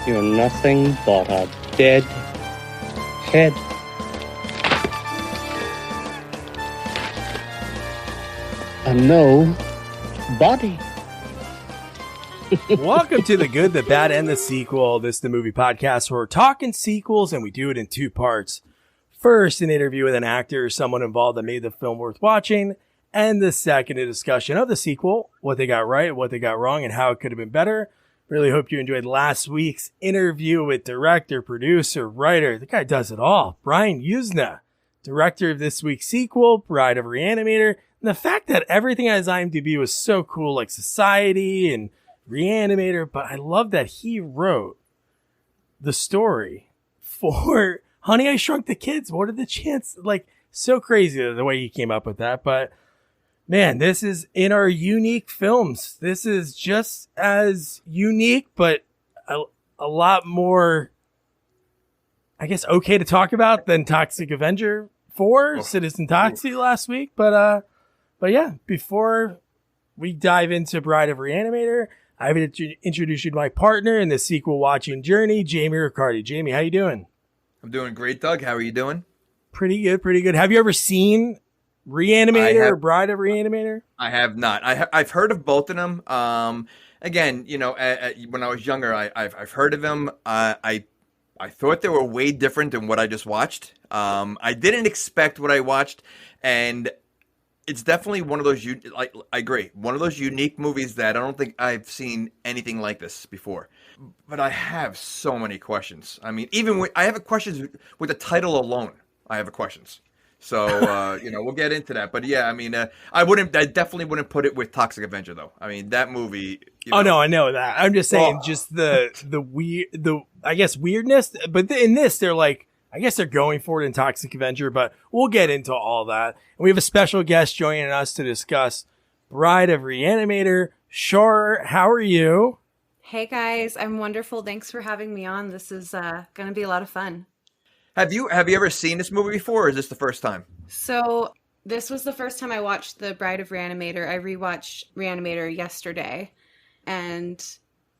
You're nothing but a dead head. And no body. Welcome to The Good, the Bad, and the Sequel. This is the movie podcast where we're talking sequels, and we do it in two parts. First, an interview with an actor or someone involved that made the film worth watching. And the second, a discussion of the sequel, what they got right, what they got wrong, and how it could have been better. Really hope you enjoyed last week's interview with director, producer, writer. The guy does it all. Brian Usna, director of this week's sequel, Bride of Re-Animator. And the fact that everything on his IMDb was so cool, like Society and Re-Animator, but I love that he wrote the story for Honey, I Shrunk the Kids. What are the chances? Like, so crazy the way he came up with that. But man, this is in our unique films. This is just as unique, but a lot more, I guess, okay to talk about than Toxic Avenger 4, Citizen Toxie last week. But yeah, before we dive into Bride of Re-Animator, I would introduce you to my partner in the sequel watching journey, Jamie Riccardi. Jamie, how you doing? I'm doing great, Doug. How are you doing? Pretty good, pretty good. Have you ever seen Re-Animator or Bride of Re-Animator? I have not. I've heard of both of them. Again, you know, when I was younger, I've heard of them. I thought they were way different than what I just watched. I didn't expect what I watched, and it's definitely one of those. I agree. One of those unique movies that I don't think I've seen anything like this before. But I have so many questions. I mean, I have questions with the title alone. I have questions. So, you know, we'll get into that. But yeah, I mean, I definitely wouldn't put it with Toxic Avenger, though. I mean, that movie. Oh, no, I know that. I'm just saying just the I guess, weirdness. But in this, they're like, I guess they're going for it in Toxic Avenger, but we'll get into all that. And we have a special guest joining us to discuss Bride of Re-Animator. Shorror, how are you? Hey, guys. I'm wonderful. Thanks for having me on. This is going to be a lot of fun. Have you ever seen this movie before, or is this the first time? So this was the first time I watched The Bride of Re-Animator. I rewatched Re-Animator yesterday, and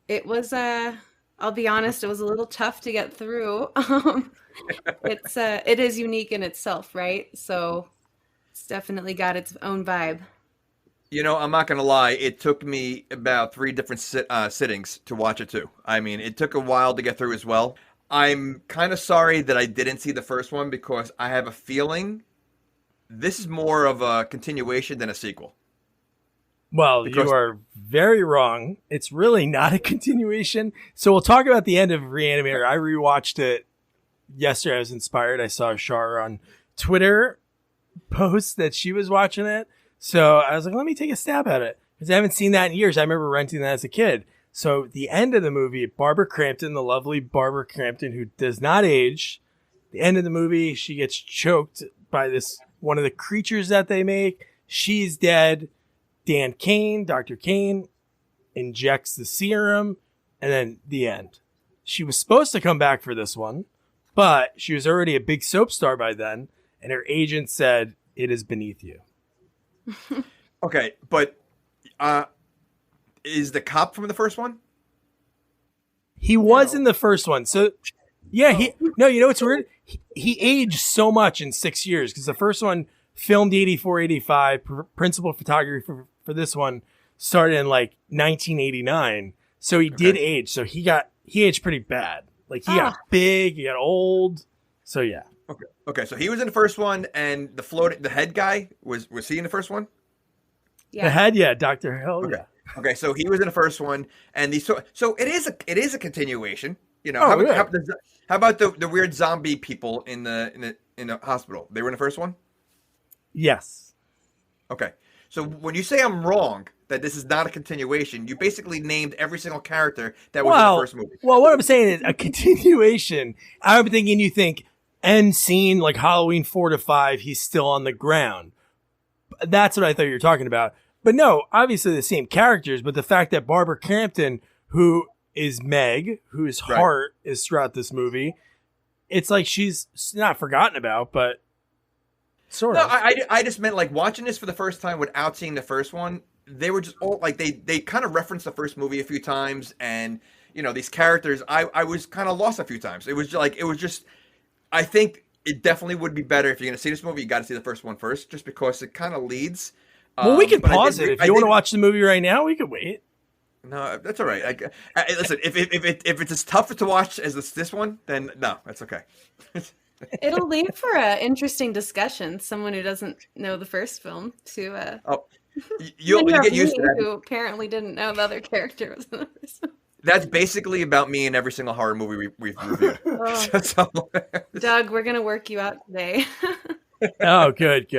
it was, I'll be honest, it was a little tough to get through. It is unique in itself, right? So it's definitely got its own vibe. You know, I'm not going to lie. It took me about 3 different sittings to watch it, too. I mean, it took a while to get through as well. I'm kind of sorry that I didn't see the first one because I have a feeling this is more of a continuation than a sequel. Well, you are very wrong. It's really not a continuation. So we'll talk about the end of Re-Animator. I rewatched it yesterday. I was inspired. I saw Shorror on Twitter post that she was watching it. So I was like, let me take a stab at it because I haven't seen that in years. I remember renting that as a kid. So the end of the movie, Barbara Crampton, the lovely Barbara Crampton, who does not age, the end of the movie, she gets choked by one of the creatures that they make. She's dead. Dr. Cain, injects the serum, and then the end. She was supposed to come back for this one, but she was already a big soap star by then, and her agent said, it is beneath you. Okay, but is the cop from the first one? He was in the first one. So, yeah, you know what's weird? He aged so much in 6 years because the first one filmed 84, 85. Principal photography for this one started in like 1989. So he did age. So he aged pretty bad. Like he got big, he got old. So yeah. Okay. So he was in the first one, and the head guy was he in the first one? Yeah. The head, yeah, Dr. Hill, okay. yeah. Okay, so he was in the first one, and so it is a continuation. You know, how about the weird zombie people in the hospital? They were in the first one. Yes. Okay, so when you say I'm wrong that this is not a continuation, you basically named every single character that was in the first movie. Well, what I'm saying is a continuation. I'm thinking you think end scene like Halloween 4 to 5. He's still on the ground. That's what I thought you were talking about. But no, obviously the same characters, but the fact that Barbara Crampton, who is Meg, whose heart is throughout this movie, it's like she's not forgotten about, but sort of. I just meant like watching this for the first time without seeing the first one. They were just all like they kind of referenced the first movie a few times, and these characters, I was kind of lost a few times. It was just I think it definitely would be better if you're going to see this movie, you got to see the first one first, just because it kind of leads. Well, we can pause it. If you want to watch the movie right now, we could wait. No, that's all right. Listen, if it's as tough to watch as this one, then no, that's okay. It'll lead for an interesting discussion. Someone who doesn't know the first film to you'll get used to that. Who apparently didn't know the other character was in the first film. That's basically about me in every single horror movie we've reviewed. Doug, we're gonna work you out today. Oh, good.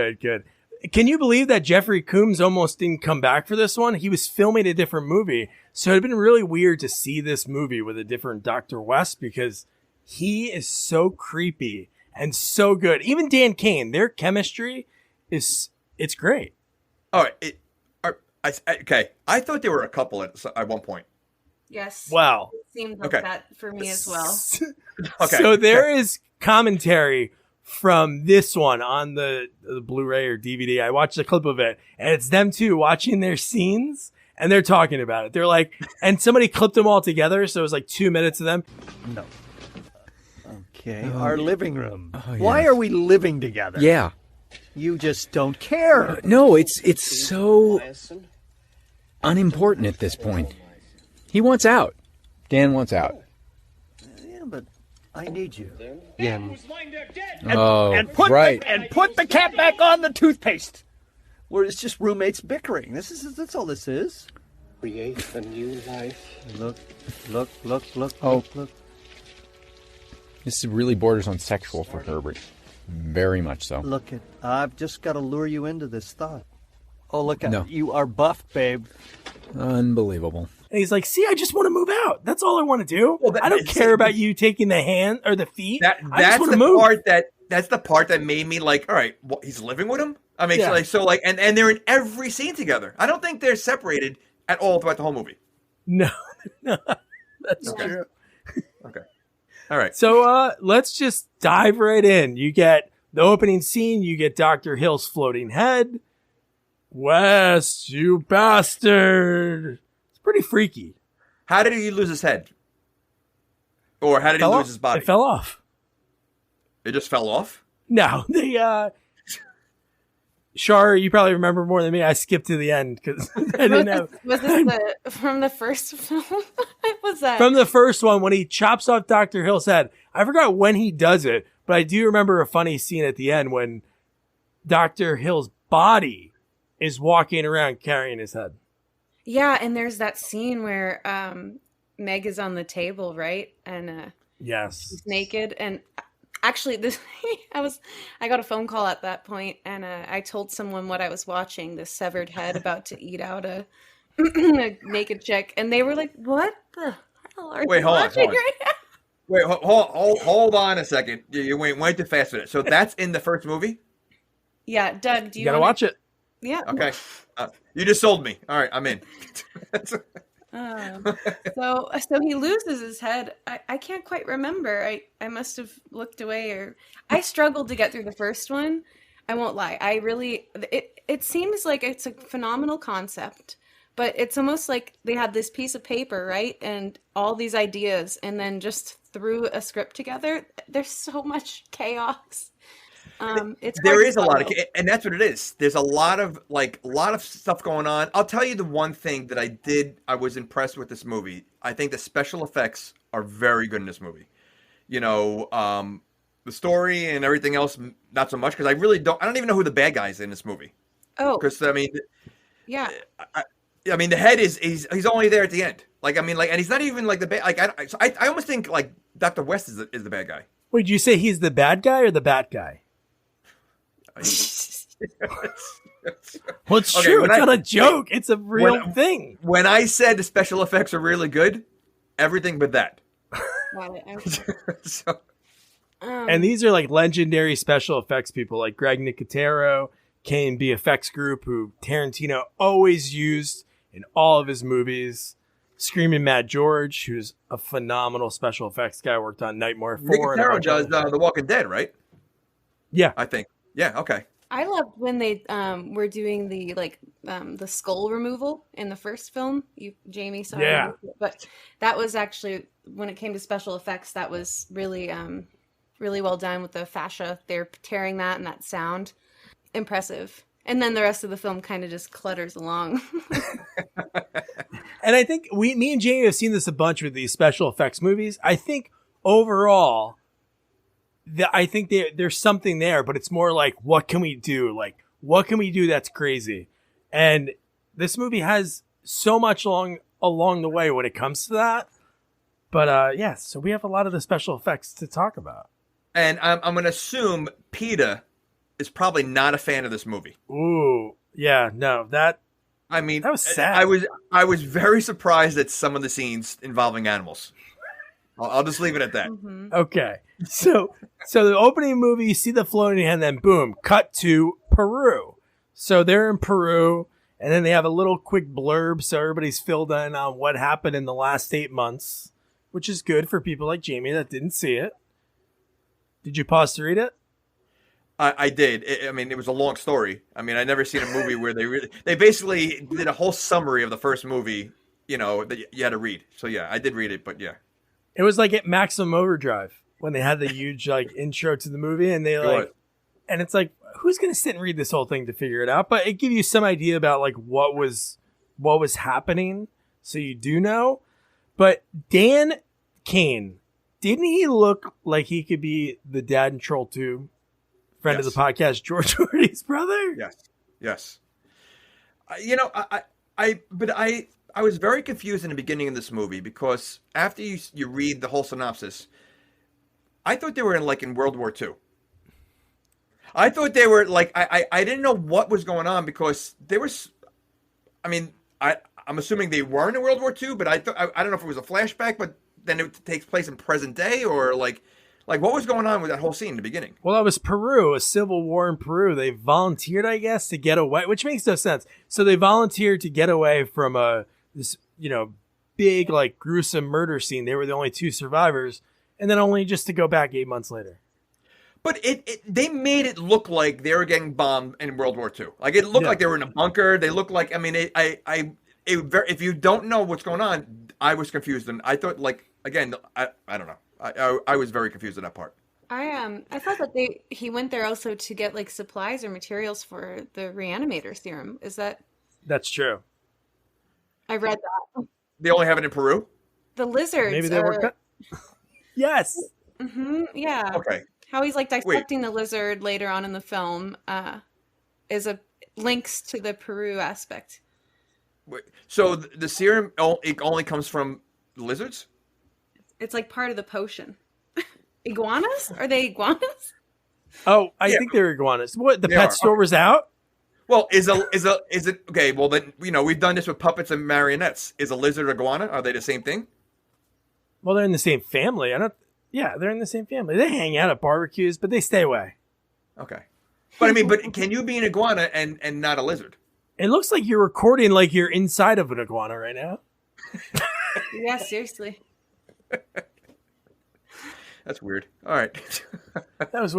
Can you believe that Jeffrey Combs almost didn't come back for this one? He was filming a different movie, so it'd been really weird to see this movie with a different Dr. West because he is so creepy and so good. Even Dan Cain, their chemistry it's great. All right, okay. I thought they were a couple at one point. Yes. Wow. It seemed like that for me as well. Okay. So there is commentary from this one on the Blu-ray or DVD. I watched a clip of it, and it's them two watching their scenes, and they're talking about it. They're like, and somebody clipped them all together, so it was like 2 minutes of them. No. Okay, our living room. Oh, yeah. Why are we living together? Yeah. You just don't care. No, it's so unimportant at this point. He wants out. Dan wants out. Yeah, but I need you. Yeah. And put right. put the cap back on the toothpaste. Where it's just roommates bickering. That's all this is. Create a new life. Look. Oh. Look. This really borders on sexual for Herbert. Very much so. Look it. I've just got to lure you into this thought. Oh, look at No. you are buffed, babe. Unbelievable. And he's like, see, I just want to move out. That's all I want to do. Well, I don't care about you taking the hand or the feet. I just That's want the to move. that's the part that made me like, all right, well, he's living with him. I mean, Yeah. and they're in every scene together. I don't think they're separated at all throughout the whole movie. No, that's true. Okay. All right. So let's just dive right in. You get the opening scene. You get Dr. Hill's floating head. West, you bastard. It's pretty freaky. How did he lose his head? Or how did he lose his body? It fell off. It just fell off? No, Shorror, you probably remember more than me. I skipped to the end because I didn't know. Was this from the first film? What was that? From the first one, when he chops off Dr. Hill's head. I forgot when he does it, but I do remember a funny scene at the end when Dr. Hill's body is walking around carrying his head. Yeah, and there's that scene where Meg is on the table, right? And Yes. she's naked. And actually, I got a phone call at that point, and I told someone what I was watching, this severed head about to eat out a naked chick, and they were like, "What the hell are you watching right now?" Wait, hold on a second. You went way too fast with it. So that's in the first movie? Yeah, Doug, do You you gotta wanna... watch it. Yeah. Okay. You just sold me. All right, I'm in. So he loses his head. I can't quite remember. I must have looked away, or I struggled to get through the first one. I won't lie. It seems like it's a phenomenal concept, but it's almost like they had this piece of paper, right? And all these ideas, and then just threw a script together. There's so much chaos. There is a lot of, and that's what it is. There's a lot of stuff going on. I'll tell you the one thing that I was impressed with this movie. I think the special effects are very good in this movie. You know, the story and everything else, not so much, because I don't even know who the bad guy is in this movie. Oh, because I mean, yeah. I mean, the head he's only there at the end. And he's not even like the bad. I almost think like Dr. West is the bad guy. Wait, did you say he's the bad guy or the bad guy? Well, it's Okay, true. It's not a joke. It's a real thing. When I said the special effects are really good, everything but that. Got it. Okay. So, And these are like legendary special effects people like Greg Nicotero, Cain BFX Group, who Tarantino always used in all of his movies. Screaming Mad George, who's a phenomenal special effects guy, worked on Nightmare 4. Nicotero does The Walking Dead, right? Yeah. I think. Yeah, okay. I loved when they were doing the the skull removal in the first film. Jamie saw Yeah. it, but that was actually when it came to special effects. That was really really well done with the fascia. They're tearing that and that sound, impressive. And then the rest of the film kind of just clutters along. And I think me and Jamie have seen this a bunch with these special effects movies. I think overall, I think there's something there, but it's more like, what can we do? Like, what can we do that's crazy? And this movie has so much along the way when it comes to that. But yeah, so we have a lot of the special effects to talk about. And I'm going to assume PETA is probably not a fan of this movie. Ooh, yeah, no, that was sad. I was very surprised at some of the scenes involving animals. I'll just leave it at that. Mm-hmm. Okay. So the opening movie, you see the floating and then boom, cut to Peru. So they're in Peru, and then they have a little quick blurb so everybody's filled in on what happened in the last 8 months, which is good for people like Jamie that didn't see it. Did you pause to read it? I did. It was a long story. I mean, I never seen a movie where they basically did a whole summary of the first movie, that you had to read. So yeah, I did read it, but yeah. It was like at Maximum Overdrive when they had the huge intro to the movie, and and it's like, who's going to sit and read this whole thing to figure it out? But it gives you some idea about what was happening, so you do know. But Cain, didn't he look like he could be the dad in Troll 2? Friend of the podcast, George Doherty's brother? Yes. I was very confused in the beginning of this movie because after you read the whole synopsis, I thought they were in World War II. I thought they were I didn't know what was going on because there was, I'm assuming they weren't in World War II, but I don't know if it was a flashback, but then it takes place in present day or what was going on with that whole scene in the beginning? Well, that was Peru, a civil war in Peru. They volunteered, I guess, to get away, which makes no sense. So they volunteered to get away from this big, gruesome murder scene. They were the only 2 survivors, and then only just to go back 8 months later. But they made it look like they were getting bombed in World War II. It looked like they were in a bunker. They looked like, if you don't know what's going on, I was confused. And I thought, again, I don't know. I was very confused at that part. I thought that he went there also to get supplies or materials for the Re-Animator serum. Is that? That's true. I read that. They only have it in Peru? The lizards. Maybe they were. Yes. Mm-hmm, yeah. Okay. How he's dissecting the lizard later on in the film is links to the Peru aspect. Wait, so the serum only comes from lizards? It's part of the potion. Iguanas? Are they iguanas? Oh, I think they're iguanas. What, the pet store was out? Well, is it okay? Well, then we've done this with puppets and marionettes. Is a lizard iguana? Are they the same thing? Well, they're in the same family. Yeah, they're in the same family. They hang out at barbecues, but they stay away. Okay, but can you be an iguana and not a lizard? It looks like you're recording like you're inside of an iguana right now. Yeah, seriously. That's weird. All right. That was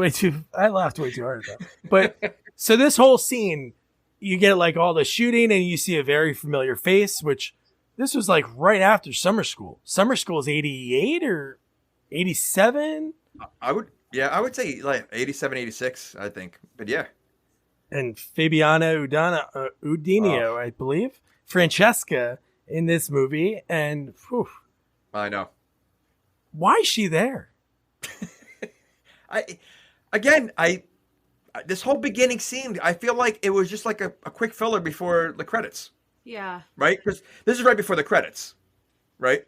I laughed way too hard at that. But so this whole scene, you get all the shooting and you see a very familiar face, which this was right after summer school. Summer school is 88 or 87? I would say 87, 86, I think. But yeah. And Fabiana Udinio, I believe. Francesca in this movie. And whew, I know. Why is she there? This whole beginning scene, I feel like it was just a quick filler before the credits. Yeah. Right? Because this is right before the credits, right?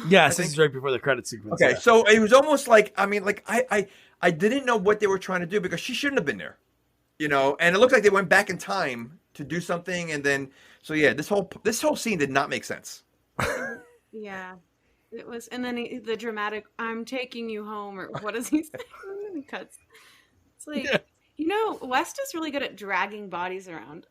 Yes, this is right before the credit sequence. Okay, yeah. So it was almost I didn't know what they were trying to do because she shouldn't have been there, and it looked like they went back in time to do something, and then this whole scene did not make sense. Yeah. It was, and then the dramatic, "I'm taking you home," or what does he say? He cuts. It's West is really good at dragging bodies around.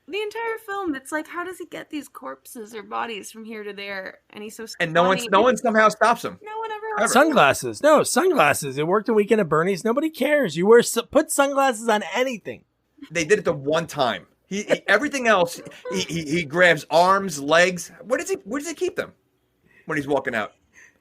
The entire film, it's like, how does he get these corpses or bodies from here to there? And he's so And scrawny. no one somehow stops him. No one ever. Sunglasses. No, sunglasses. It worked a weekend at Bernie's. Nobody cares. You put sunglasses on anything. They did it the one time. He everything else. He grabs arms, legs. Where does he keep them when he's walking out?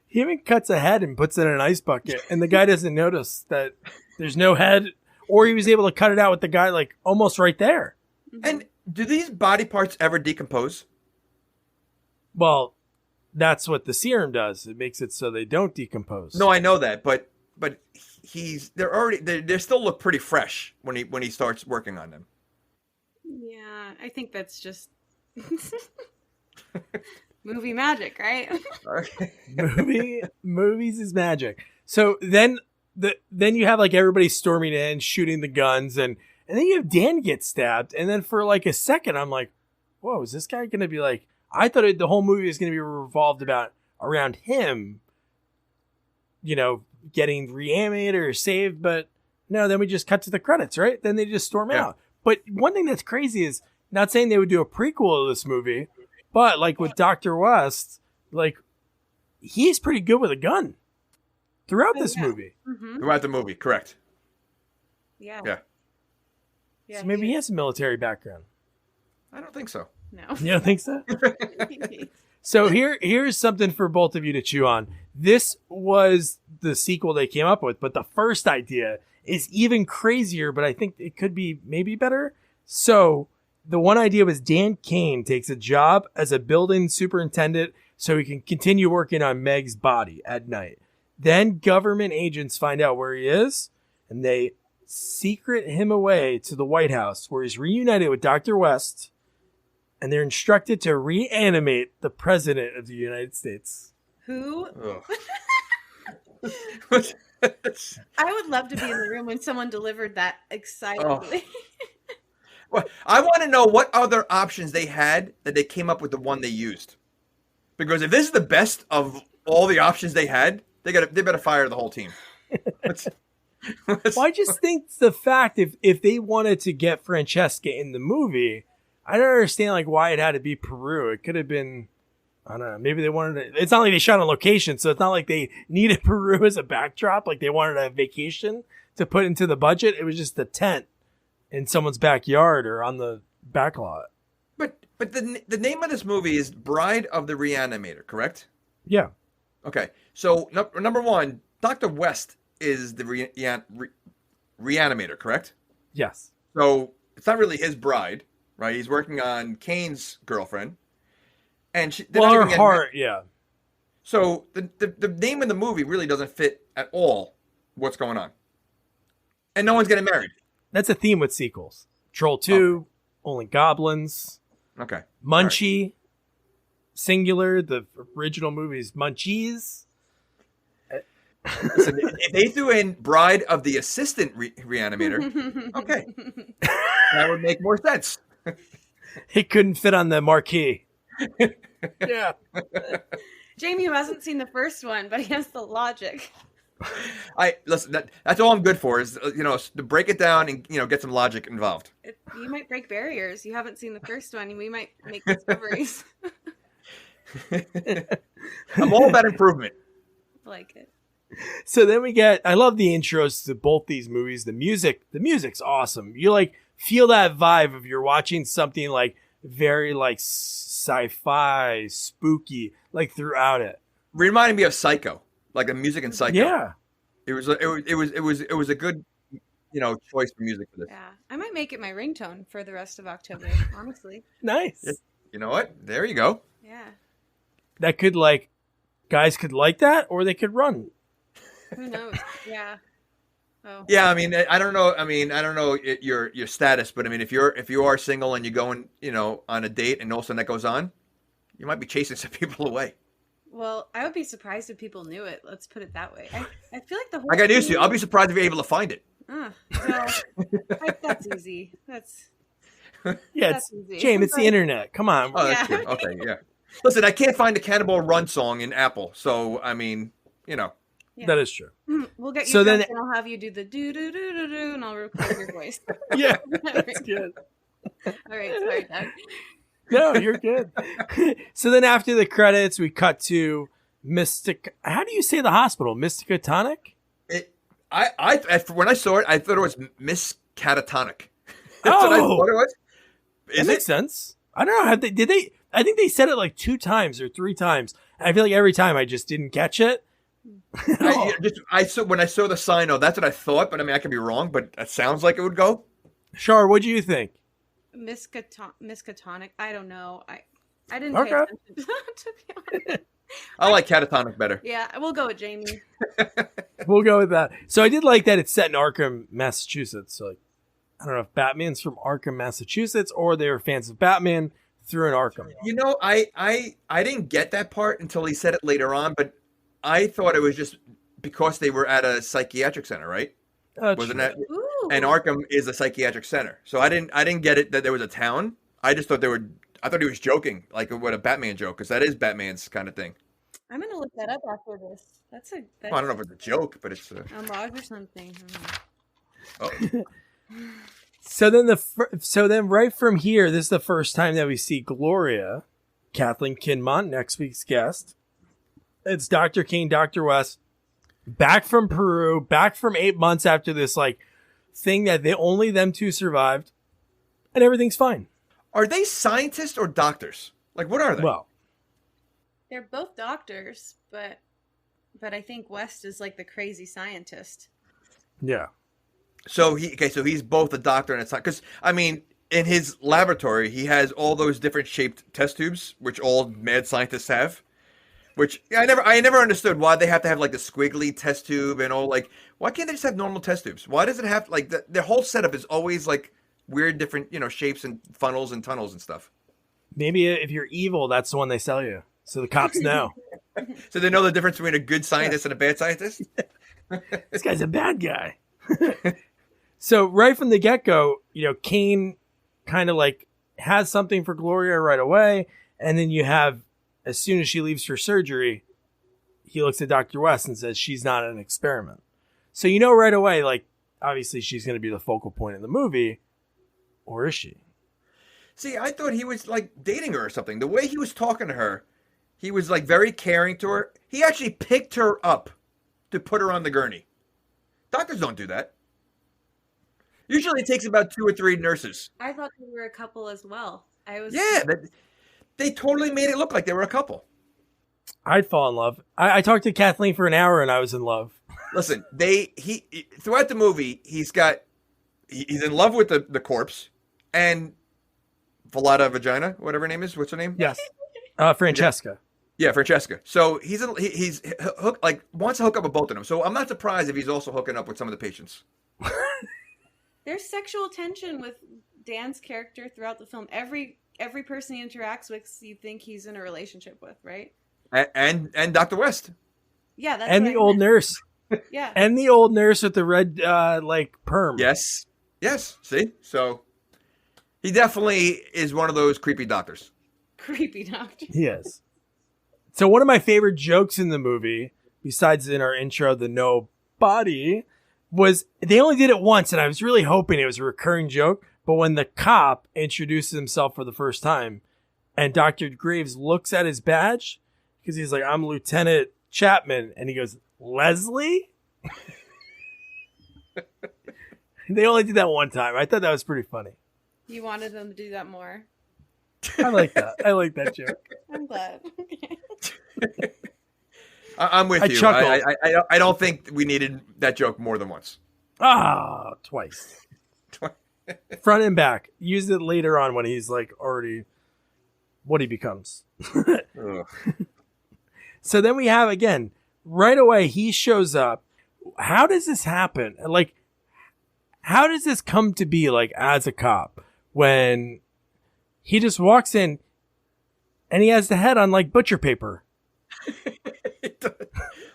He even cuts a head and puts it in an ice bucket, and the guy doesn't notice that there's no head, or he was able to cut it out with the guy like almost right there. And do these body parts ever decompose? Well, that's what the serum does. It makes it so they don't decompose. No, I know that, but they still look pretty fresh when he starts working on them. Yeah, I think that's just movie magic, right? Movies is magic. So then you have like everybody storming in, shooting the guns, and then you have Dan get stabbed, and then for like a second, I'm like, whoa, is this guy going to be like, I thought the whole movie was going to be revolved around him, getting Re-Animator or saved, but no, then we just cut to the credits, right? Then they just storm out. But one thing that's crazy is, not saying they would do a prequel of this movie, but like with Dr. West, like he's pretty good with a gun throughout this movie. Mm-hmm. Throughout the movie, correct. Yeah. So maybe he has a military background. I don't think so. No. You don't think so? So here's something for both of you to chew on. This was the sequel they came up with, but the first idea is even crazier, but I think it could be maybe better. So the one idea was Dan Cain takes a job as a building superintendent so he can continue working on Meg's body at night. Then government agents find out where he is, and they secret him away to the White House, where he's reunited with Dr. West, and they're instructed to reanimate the president of the United States. Who? I would love to be in the room when someone delivered that excitedly. Well, I want to know what other options they had that they came up with the one they used. Because if this is the best of all the options they had, they better fire the whole team. Well, I just think the fact if they wanted to get Francesca in the movie, I don't understand like why it had to be Peru. It could have been, I don't know, maybe they wanted to, it's not like they shot on location, so it's not like they needed Peru as a backdrop, like they wanted a vacation to put into the budget. It was just a tent in someone's backyard or on the back lot. But the name of this movie is Bride of the Re-Animator, correct? Yeah. Okay, so number one, Dr. West is the Re-Animator, correct? Yes. So it's not really his bride, right? He's working on Cain's girlfriend, and her heart, yeah. So the name of the movie really doesn't fit at all what's going on, and no one's getting married. That's a theme with sequels. Troll 2, Only Goblins. Okay. Munchie, right. Singular. The original movie's Munchies. Listen, if they threw in Bride of the Assistant Re-Animator, okay, that would make more sense. It couldn't fit on the marquee. Yeah. Jamie, who hasn't seen the first one, but he has the logic. Listen. That's all I'm good for is to break it down and get some logic involved. You might break barriers. You haven't seen the first one, and we might make discoveries. I'm all about improvement. I like it. So then I love the intros to both these movies. The music's awesome. You like feel that vibe of you're watching something like very like sci-fi, spooky, like throughout it. Reminded me of Psycho, like the music in Psycho. Yeah. It was a good, choice for music for this. Yeah. I might make it my ringtone for the rest of October, honestly. Nice. You know what? There you go. Yeah. That could guys could like that, or they could run. Who knows? Yeah. Oh. Yeah, I don't know your status, but if you are single and you're going, on a date and all of a sudden that goes on, you might be chasing some people away. Well, I would be surprised if people knew it. Let's put it that way. I feel like the whole. I got news to you. I'll be surprised if you're able to find it. That's easy. That's easy. James, it's the internet. Come on. Oh, that's true. Okay, yeah. Listen, I can't find the Cannibal Run song in Apple, so Yeah. That is true. We'll get you so and I'll have you do the do do do do do, and I'll record your voice. Yeah, that's good. All right, sorry, Doug. No, you're good. So then after the credits, we cut to Mystic. How do you say the hospital? Mysticatonic? When I saw it, I thought it was Miss Catatonic. That's what I thought it was. That makes sense. I don't know. Did they? I think they said it like 2 times or 3 times. I feel like every time I just didn't catch it. When I saw the sign, that's what I thought. But I mean, I could be wrong. But it sounds like it would go. Shar, what do you think? Miskatonic. I don't know. I didn't pay attention to be honest. I like catatonic better. Yeah, we'll go with Jamie. We'll go with that. So I did like that it's set in Arkham, Massachusetts. So like, I don't know if Batman's from Arkham, Massachusetts, or they were fans of Batman through an Arkham. You know, I didn't get that part until he said it later on, but I thought it was just because they were at a psychiatric center, right? Wasn't that? Ooh. And Arkham is a psychiatric center, so I didn't get it that there was a town. I just thought I thought he was joking, like what a Batman joke, because that is Batman's kind of thing. I'm gonna look that up after this. That's I don't know if it's a joke, but it's a log or something. Oh. So then right from here, this is the first time that we see Gloria, Kathleen Kinmont, next week's guest. It's Dr. Cain, Dr. West, back from Peru, back from 8 months after this like thing that only them 2 survived, and everything's fine. Are they scientists or doctors? Like, what are they? Well, they're both doctors, but I think West is like the crazy scientist. yeah. So he's both a doctor and a scientist. Because I mean, in his laboratory, he has all those different shaped test tubes, which all mad scientists have. Which I never understood why they have to have like the squiggly test tube and all. Like, why can't they just have normal test tubes? Why does it have like their whole setup is always like weird, different shapes and funnels and tunnels and stuff. Maybe if you're evil, that's the one they sell you, so the cops know. So they know the difference between a good scientist and a bad scientist. This guy's a bad guy. So right from the get-go, Cain kind of like has something for Gloria right away, and then you have, as soon as she leaves for surgery, he looks at Dr. West and says she's not an experiment. So right away, like, obviously she's going to be the focal point of the movie, or is she? See, I thought he was like dating her or something. The way he was talking to her, he was like very caring to her. He actually picked her up to put her on the gurney. Doctors don't do that. Usually it takes about 2 or 3 nurses. I thought they were a couple as well. They totally made it look like they were a couple. I'd fall in love. I talked to Kathleen for an hour and I was in love. Listen, he throughout the movie, he's in love with the corpse and Velada Vagina, whatever her name is. What's her name? Yes. Francesca. Yeah, Francesca. So he's hooked, like wants to hook up with both of them. So I'm not surprised if he's also hooking up with some of the patients. There's sexual tension with Dan's character throughout the film. Every person he interacts with, you think he's in a relationship with, right? And Dr. West. Yeah, that's and the old nurse. Yeah, and the old nurse with the red like perm. Yes. See, so he definitely is one of those creepy doctors. Creepy doctor. Yes. So one of my favorite jokes in the movie, besides in our intro, the no body, was they only did it once, and I was really hoping it was a recurring joke. But when the cop introduces himself for the first time, and Dr. Graves looks at his badge, because he's like, I'm Lieutenant Chapman, and he goes, Leslie? They only did that one time. I thought that was pretty funny. You wanted them to do that more. I like that. I like that joke. I'm glad. I'm with you. Chuckled. I don't think we needed that joke more than once. Twice. Front and back. Use it later on when he's like already what he becomes. So then we have, again, right away, he shows up. How does this happen? Like, how does this come to be, like, as a cop when he just walks in and he has the head on, like, butcher paper?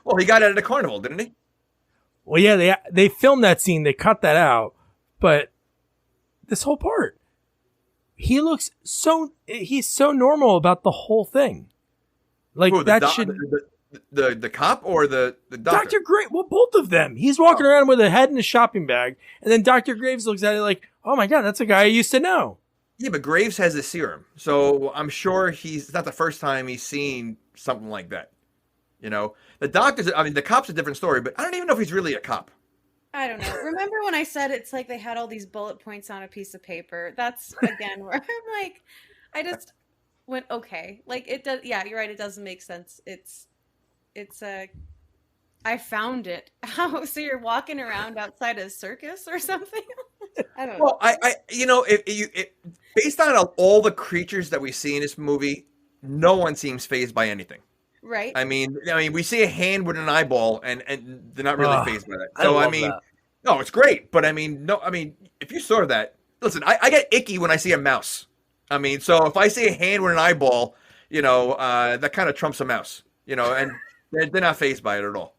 Well, he got it at a carnival, didn't he? Well, yeah, they filmed that scene. They cut that out. But this whole part, he's so normal about the whole thing. Like, Who, that should... The cop or the doctor? Dr. Graves, well, both of them. He's walking around with a head in a shopping bag, and then Dr. Graves looks at it like, oh my God, that's a guy I used to know. Yeah, but Graves has the serum, so I'm sure it's not the first time he's seen something like that. You know, the doctors. I mean, the cop's a different story, but I don't even know if he's really a cop. I don't know. Remember when I said it's like they had all these bullet points on a piece of paper? That's again where I'm like, I just went okay. Like it does. Yeah, you're right. It doesn't make sense. It's I found it. How? So you're walking around outside a circus or something? I don't know. Well, if based on all the creatures that we see in this movie, no one seems fazed by anything. Right. I mean, we see a hand with an eyeball, and they're not really fazed by that. So I mean, that. No, it's great, but I mean, no, I mean, if you saw that, listen, I get icky when I see a mouse. I mean, so if I see a hand with an eyeball, that kind of trumps a mouse, and they're not fazed by it at all.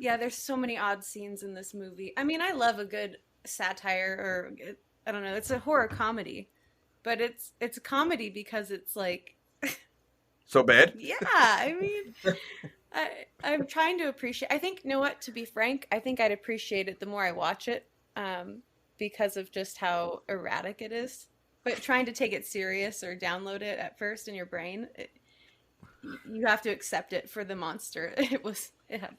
Yeah, there's so many odd scenes in this movie. I mean, I love a good satire, or I don't know, it's a horror comedy, but it's a comedy because it's like so bad. Yeah, I mean, I'm trying to appreciate. I think, you know what? To be frank, I think I'd appreciate it the more I watch it, because of just how erratic it is. But trying to take it serious or download it at first in your brain, you have to accept it for the monster it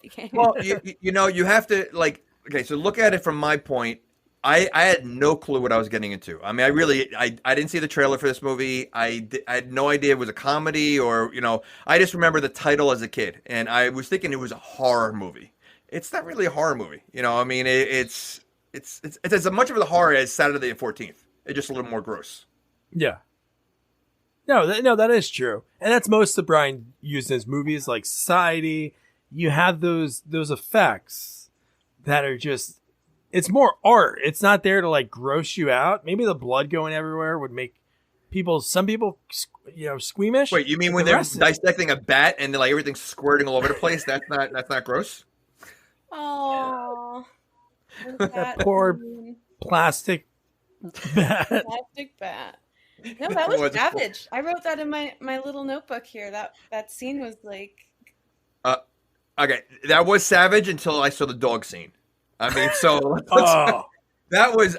became. Well, you have to okay, so look at it from my point. I had no clue what I was getting into. I mean, I didn't see the trailer for this movie. I had no idea it was a comedy or, I just remember the title as a kid. And I was thinking it was a horror movie. It's not really a horror movie. I mean, it's as much of a horror as Saturday the 14th. It's just a little more gross. Yeah. No, that is true. And that's most of Brian used in his movies, like Society. You have those effects that are just, it's more art. It's not there to like gross you out. Maybe the blood going everywhere would make some people, squeamish. Wait, you mean when they're dissecting a bat and like everything's squirting all over the place? That's not gross? Oh, poor plastic bat. Plastic bat. No, that was savage. I wrote that in my little notebook here. That scene was like. Okay, that was savage until I saw the dog scene. I mean, so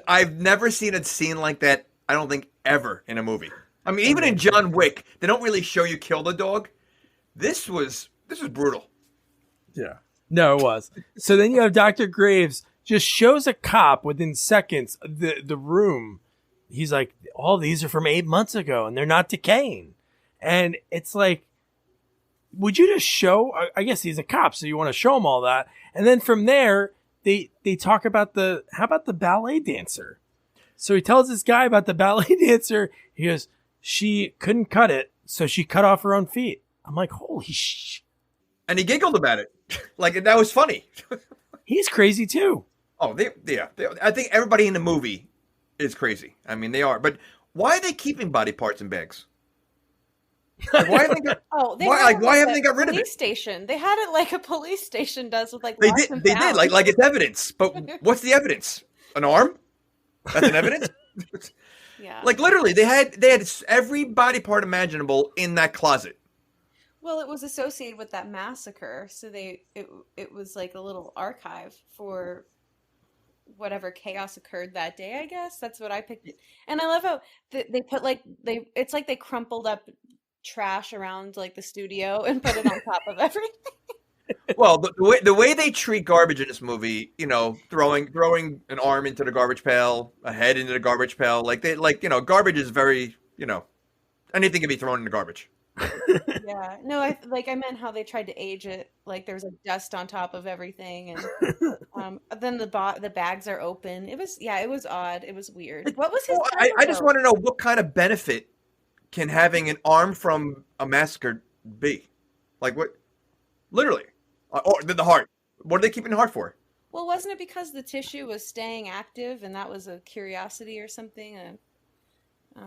I've never seen a scene like that. I don't think ever in a movie. I mean, even in John Wick, they don't really show you kill the dog. This was brutal. Yeah, no, it was. So then you have Dr. Graves just shows a cop within seconds the room. He's like, all these are from 8 months ago, and they're not decaying. And it's like, would you just show? I guess he's a cop, so you want to show him all that, and then from there. They talk about how about the ballet dancer? So he tells this guy about the ballet dancer. He goes, she couldn't cut it, so she cut off her own feet. I'm like, holy sh! And he giggled about it, like that was funny. He's crazy too. Oh, I think everybody in the movie is crazy. I mean, they are. But why are they keeping body parts in bags? Like, why haven't they got rid of it? Police station. They had it like a police station does with like. They did like it's evidence. But what's the evidence? An arm? That's an evidence. Yeah. Like literally, they had every body part imaginable in that closet. Well, it was associated with that massacre, so it was like a little archive for whatever chaos occurred that day. I guess that's what I picked. And I love how they put it's like they crumpled up trash around like the studio and put it on top of everything. Well, the way they treat garbage in this movie, throwing an arm into the garbage pail, a head into the garbage pail, garbage is very, anything can be thrown in the garbage. Yeah, no, I meant how they tried to age it. Like there was like dust on top of everything, and then the bags are open. It was odd. It was weird. What was his? Well, I just want to know what kind of benefit can having an arm from a massacre be? Like what? Literally. Or the heart. What are they keeping the heart for? Well, wasn't it because the tissue was staying active and that was a curiosity or something?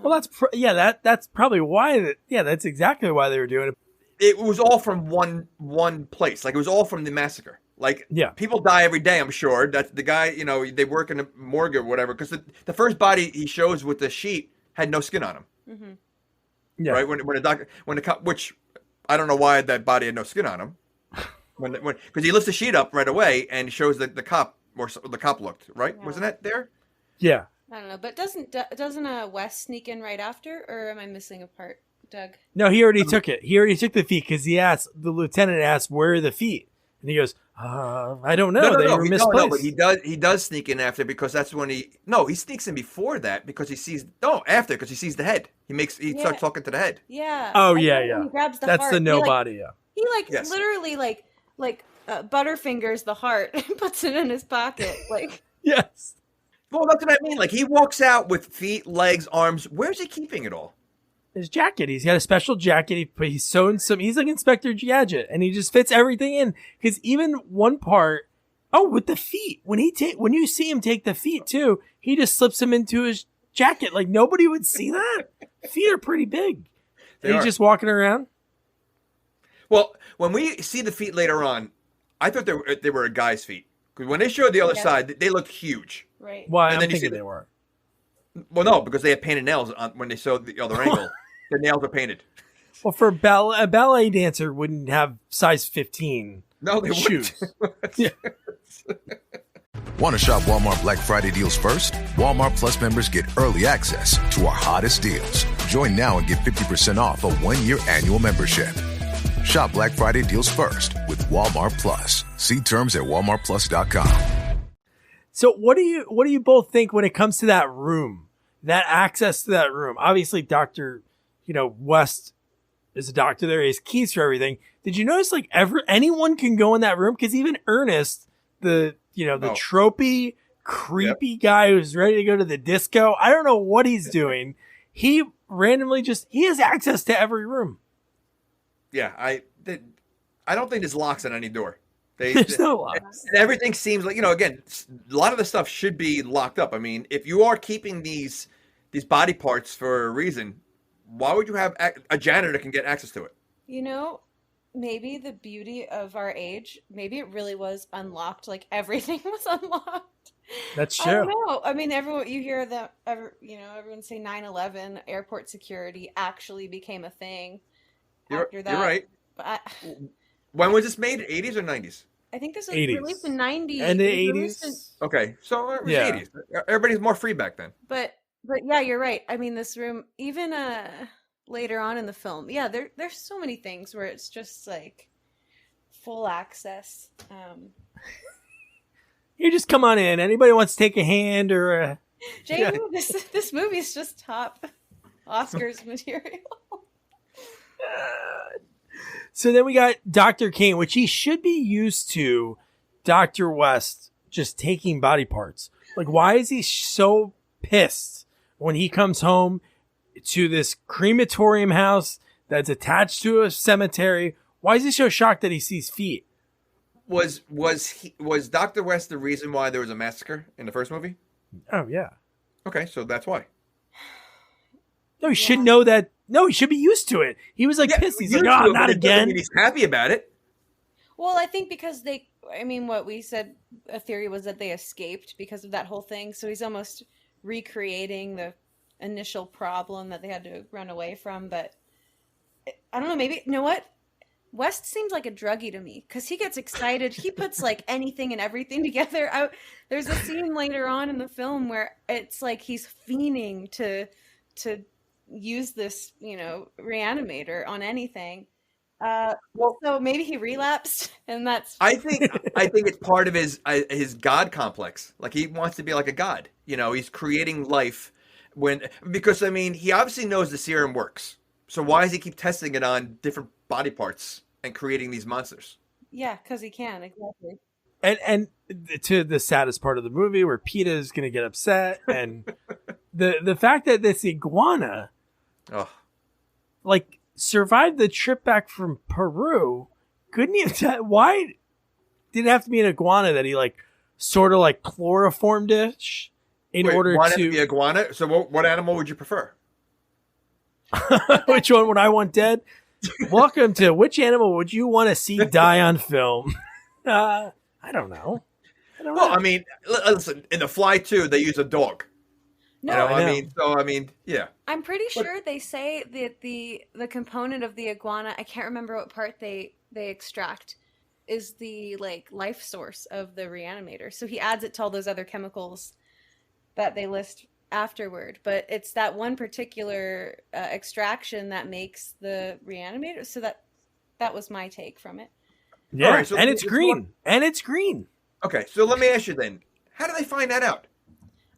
Well, that's probably why. That's exactly why they were doing it. It was all from one place. Like it was all from the massacre. Like people die every day. I'm sure that's the guy. They work in a morgue or whatever. Because the first body he shows with the sheet had no skin on him. Mm-hmm. Yeah. Right when the cop, which I don't know why that body had no skin on him, because he lifts the sheet up right away and shows that the cop looked right. Yeah. Wasn't that there? Yeah. I don't know, but doesn't Wes sneak in right after, or am I missing a part, Doug? No, he already took it. He already took the feet because the lieutenant asked, "Where are the feet?" And he goes, "I don't know. They were misplaced." No, but he does sneak in after because that's when he sneaks in before that because he sees because he sees the head. He starts talking to the head. Yeah. Oh yeah. He grabs the That's heart. the nobody. Yeah. He literally butterfingers the heart and puts it in his pocket. Like Yes. Well, that's what I mean. Like he walks out with feet, legs, arms. Where's he keeping it all? His jacket. He's got a special jacket. He's sewn some. He's like Inspector Gadget, and he just fits everything in. Because even one part, with the feet. When you see him take the feet too, he just slips them into his jacket. Like nobody would see that. Feet are pretty big. He's just walking around. Well, when we see the feet later on, I thought they were a guy's feet. Because when they showed the other side, they looked huge. Right. Well, and I'm then thinking they were. Well, no, because they had painted nails on when they showed the other angle. The nails are painted. Well, for a ballet dancer wouldn't have size 15 shoes. Yeah. Want to shop Walmart Black Friday deals first? Walmart Plus members get early access to our hottest deals. Join now and get 50% off a 1-year annual membership. Shop Black Friday deals first with Walmart Plus. See terms at walmartplus.com. So what do you both think when it comes to that room, that access to that room? Obviously, Dr. West is a doctor there. He has keys for everything. Did you notice anyone can go in that room? Because even Ernest, the tropey, creepy guy who's ready to go to the disco, I don't know what he's doing. He randomly he has access to every room. Yeah, I don't think there's locks on any door. There's no locks. Everything seems like, again, a lot of the stuff should be locked up. I mean, if you are keeping these body parts for a reason, why would you have a janitor that can get access to it? Maybe the beauty of our age, maybe it really was unlocked. Like everything was unlocked. That's true. I don't know. I mean, everyone everyone say 9/11 airport security actually became a thing. After that, you're right. But when was this made? 80s or 90s? I think this was 80s. released in 90s. And the 80s. Okay, so it was 80s. Everybody's more free back then. But yeah, you're right. I mean, this room, even later on in the film, there's so many things where it's just like full access. You just come on in. Anybody wants to take a hand or Jamie, this movie is just top Oscars material. So then we got Dr. Cain, which he should be used to Dr. West just taking body parts. Like, why is he so pissed when he comes home to this crematorium house that's attached to a cemetery? Why is he so shocked that he sees feet? Was Dr. West the reason why there was a massacre in the first movie? Oh, yeah. Okay, so that's why. No, he should know that. No, he should be used to it. He was pissed. He's like, oh, not again. He's happy about it. Well, I think because what we said, a theory was that they escaped because of that whole thing. So he's almost recreating the initial problem that they had to run away from. But I don't know, maybe, you know what? West seems like a druggie to me because he gets excited. He puts anything and everything together. There's a scene later on in the film where it's like he's fiending to use this, Re-Animator on anything. So maybe he relapsed, and that's. I think it's part of his god complex. Like he wants to be like a god. He's creating life because he obviously knows the serum works. So why does he keep testing it on different body parts and creating these monsters? Yeah, because he can, exactly. And to the saddest part of the movie where PETA is going to get upset, and the fact that this iguana, survived the trip back from Peru. Couldn't he? Why did it have to be an iguana that he sort of chloroformed it in order to the iguana? So what animal would you prefer? Which one would I want dead? Welcome to which animal would you want to see die on film? I don't know. Listen, in The Fly 2, they use a dog. No, yeah. I'm pretty sure they say that the component of the iguana, I can't remember what part they extract, is the life source of the Re-Animator. So he adds it to all those other chemicals that they list afterward, but it's that one particular extraction that makes the Re-Animator. So that was my take from it. Yeah, All right, so and it's green. And it's green. Okay, so let me ask you then, how do they find that out?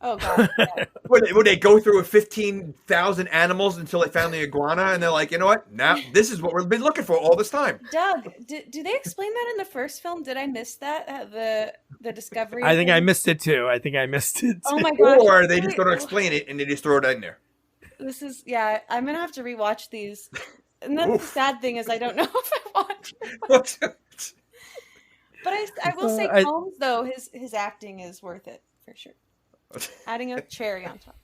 Oh god. Yeah. Would they go through 15,000 animals until they found the iguana, and they're like, you know what? Now this is what we've been looking for all this time. Doug, do they explain that in the first film? Did I miss that? The discovery? I think thing? I missed it too. Oh my gosh. Or they just don't explain it and they just throw it in there. This is, yeah, I'm gonna have to rewatch these. And that's the sad thing is I don't know if I watched them. But I will say Combs, though, his acting is worth it for sure. Adding a cherry on top.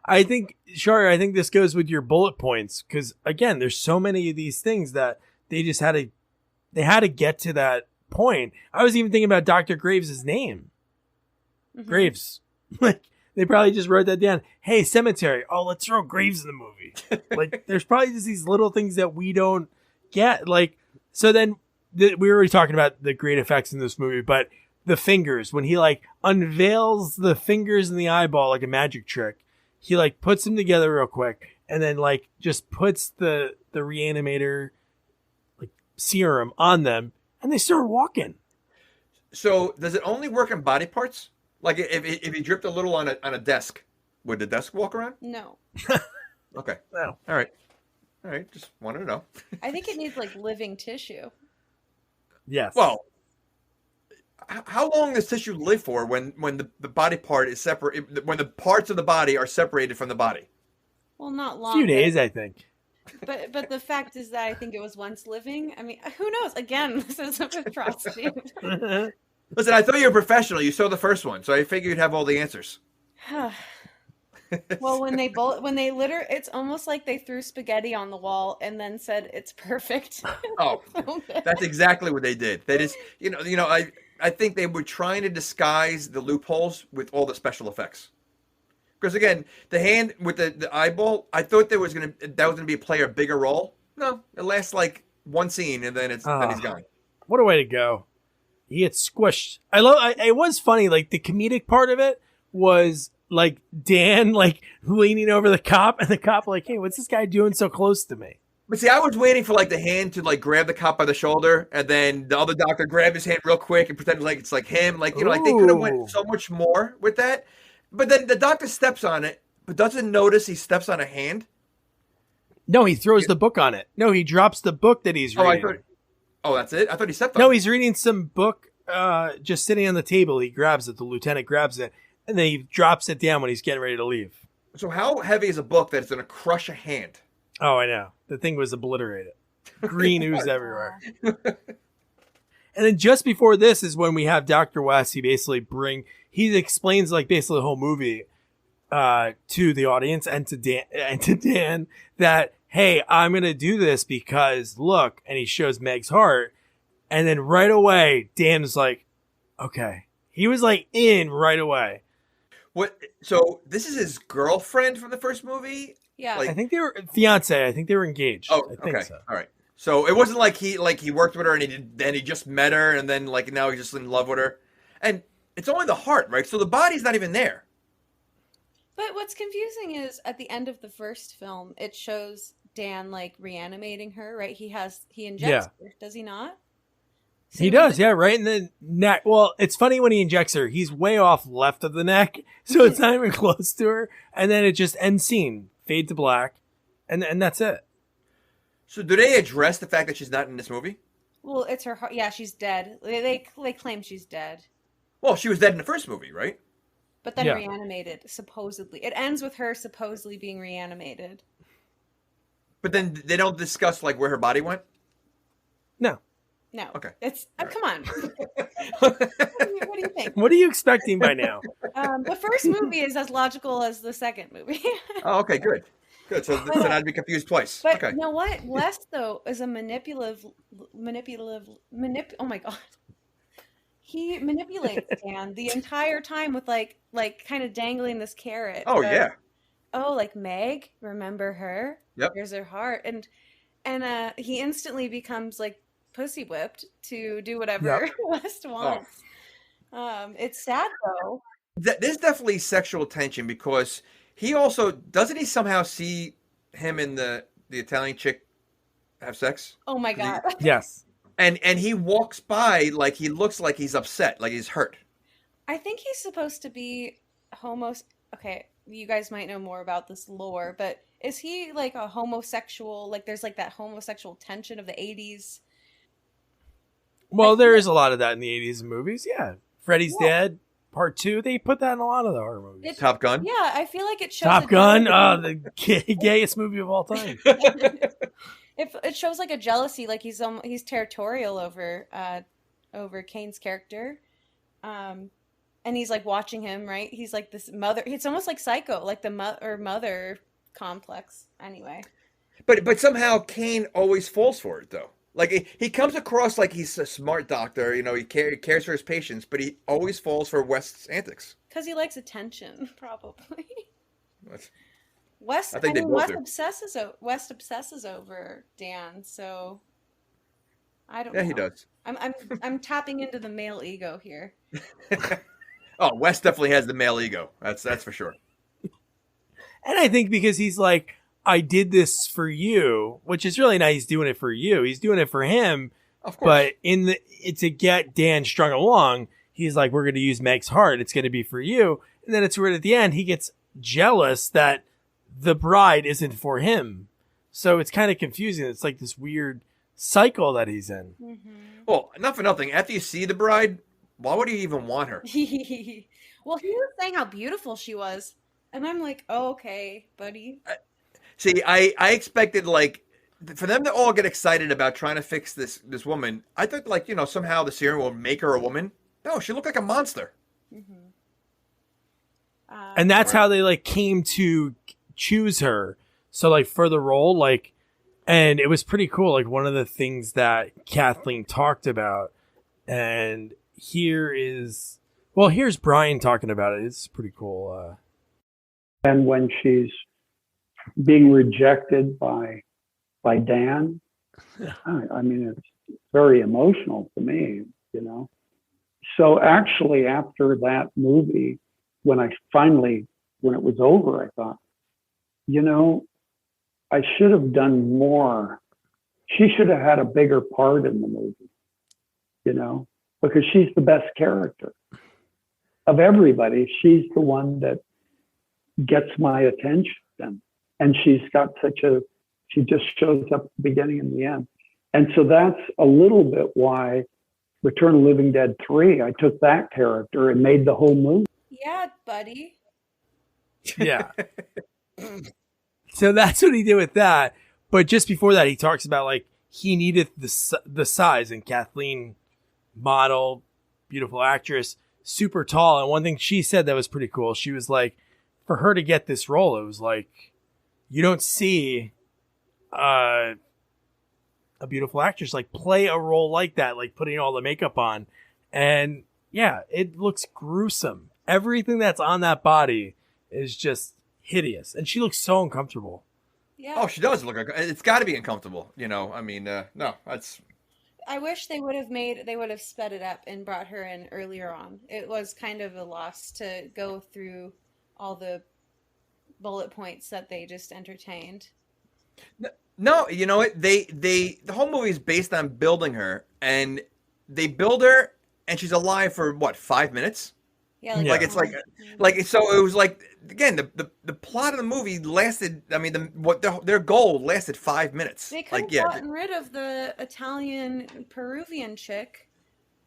I think this goes with your bullet points because again, there's so many of these things that they just had to get to that point. I was even thinking about Dr. Graves' name. Mm-hmm. Graves. Like they probably just wrote that down. Hey, cemetery. Oh, let's throw Graves in the movie. Like there's probably just these little things that we don't get. Like so then we were already talking about the great effects in this movie, but the fingers, when he like unveils the fingers in the eyeball like a magic trick, he like puts them together real quick and then like just puts the Re-Animator like serum on them and they start walking. So does it only work on body parts? Like if he dripped a little on a desk, would the desk walk around? No. Okay. No. All right. Just wanted to know. I think it needs like living tissue. Yes. Well, how long does tissue live for when the body part is separate? When the parts of the body are separated from the body? Well, not long. A few days, I think. But the fact is that I think it was once living. I mean, who knows? Again, this is a atrocity. Listen, I thought you were a professional. You saw the first one, so I figured you'd have all the answers. Well, when they litter, it's almost like they threw spaghetti on the wall and then said it's perfect. Oh, that's exactly what they did. They just, I think they were trying to disguise the loopholes with all the special effects. Because again, the hand with the eyeball, I thought that was gonna play a bigger role. No, it lasts like one scene and then then he's gone. What a way to go! He gets squished. It was funny. Like the comedic part of it was like Dan like leaning over the cop and the cop like, hey, what's this guy doing so close to me? But see, I was waiting for like the hand to like grab the cop by the shoulder, and then the other doctor grabbed his hand real quick and pretended like it's like him. Like like they could have went so much more with that. But then the doctor steps on it, but doesn't notice he steps on a hand. No, he throws the book on it. No, he drops the book that he's reading. That's it? I thought he stepped on it. No, he's reading some book just sitting on the table. He grabs it. The lieutenant grabs it, and then he drops it down when he's getting ready to leave. So how heavy is a book that it's going to crush a hand? Oh, I know. The thing was obliterated. Green ooze everywhere. And then just before this is when we have Dr. West. He explains like basically the whole movie to the audience and to Dan that, hey, I'm going to do this because look, and he shows Meg's heart. And then right away, Dan is like, okay. He was like in right away. What? So this is his girlfriend from the first movie? Yeah. I think they were fiance. I think they were engaged. Oh, I think okay. So. All right. So it wasn't like he worked with her and then he just met her and then like now he's just in love with her. And it's only the heart, right? So the body's not even there. But what's confusing is at the end of the first film, it shows Dan like reanimating her, right? He injects her, does he not? He does, yeah, right in the neck. Well, it's funny when he injects her, he's way off left of the neck, so it's not even close to her. And then it just ends scene, fade to black, and that's it. So do they address the fact that she's not in this movie? Well, it's her heart. Yeah, she's dead. They claim she's dead. Well, she was dead in the first movie, right? But then reanimated, supposedly. It ends with her supposedly being reanimated. But then they don't discuss like where her body went? No. No. Okay. It's come on. What do you think? What are you expecting by now? The first movie is as logical as the second movie. Oh, okay, good. Good. So I'd be confused twice. But okay. You know what? West though is a manipulative. Oh my god. He manipulates Dan the entire time with like kind of dangling this carrot. Oh yeah. Oh, like Meg, remember her? Yep. Here's her heart, and he instantly becomes like pussy whipped to do whatever West wants. It's sad though. there's definitely sexual tension because he also doesn't he somehow see him and the Italian chick have sex? Oh my god. Yes. And he walks by like he looks like he's upset, like he's hurt. I think he's supposed to be okay, you guys might know more about this lore, but is he like a homosexual? Like there's like that homosexual tension of the 80s. Well, there is a lot of that in the 80s movies. Yeah. Freddy's Dead Part 2, they put that in a lot of the horror movies. Top Gun? Yeah, I feel like it shows Top Gun, the gayest movie of all time. It shows like a jealousy, like he's territorial over Cain's character. And he's like watching him, right? He's like this mother. It's almost like Psycho, like the mother complex. Anyway, but somehow Cain always falls for it, though. Like he comes across like he's a smart doctor, you know. He cares for his patients, but he always falls for West's antics. Because he likes attention, probably. West obsesses over Dan, so I don't know. Yeah, he does. I'm tapping into the male ego here. Oh, West definitely has the male ego. That's for sure. And I think because he's like, I did this for you, which is really nice. He's doing it for you. He's doing it for him. Of course. But to get Dan strung along, he's like, we're going to use Meg's heart. It's going to be for you. And then it's right at the end, he gets jealous that the bride isn't for him. So it's kind of confusing. It's like this weird cycle that he's in. Mm-hmm. Well, not for nothing. After you see the bride, why would you even want her? Well, he was saying how beautiful she was. And I'm like, oh, okay, buddy. See, I expected like for them to all get excited about trying to fix this woman. I thought like, you know, somehow the serum will make her a woman. No, she looked like a monster. Mm-hmm. And that's how they like came to choose her. So like for the role, like, and it was pretty cool. Like one of the things that Kathleen talked about, and here's Brian talking about it. It's pretty cool. And when she's being rejected by Dan, I mean, it's very emotional to me, you know. So actually, after that movie, when it was over, I thought, you know, I should have done more. She should have had a bigger part in the movie, you know, because she's the best character of everybody. She's the one that gets my attention. And she's got she just shows up at the beginning and the end. And so that's a little bit why Return of the Living Dead 3, I took that character and made the whole movie. Yeah, buddy. Yeah. So that's what he did with that. But just before that, he talks about like he needed the size, and Kathleen, model, beautiful actress, super tall. And one thing she said that was pretty cool, she was like, for her to get this role, it was like, you don't see a beautiful actress like play a role like that, like putting all the makeup on. And yeah, it looks gruesome. Everything that's on that body is just hideous. And she looks so uncomfortable. Yeah. Oh, she does look. It's got to be uncomfortable. You know, I mean, no, that's. I wish they would have sped it up and brought her in earlier on. It was kind of a loss to go through all the bullet points that they just entertained. No, you know what? The whole movie is based on building her, and they build her, and she's alive for what, 5 minutes? Yeah, like it's like so. It was like again the plot of the movie lasted. I mean, their goal lasted 5 minutes. They could have gotten rid of the Italian Peruvian chick.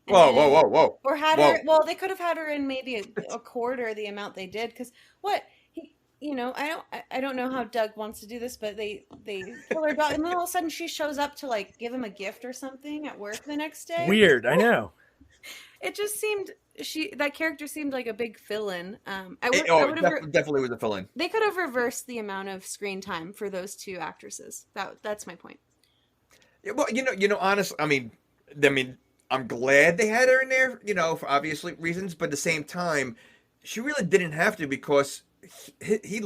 Whoa! Or had her. Well, they could have had her in maybe a quarter the amount they did. Because you know, I don't know how Doug wants to do this, but they kill her dog, and then all of a sudden she shows up to like give him a gift or something at work the next day. Weird, I know. It just seemed that character seemed like a big fill-in. Definitely was a fill-in. They could have reversed the amount of screen time for those two actresses. That's my point. Yeah, well, you know, honestly, I mean, I'm glad they had her in there, you know, for obvious reasons, but at the same time, she really didn't have to because he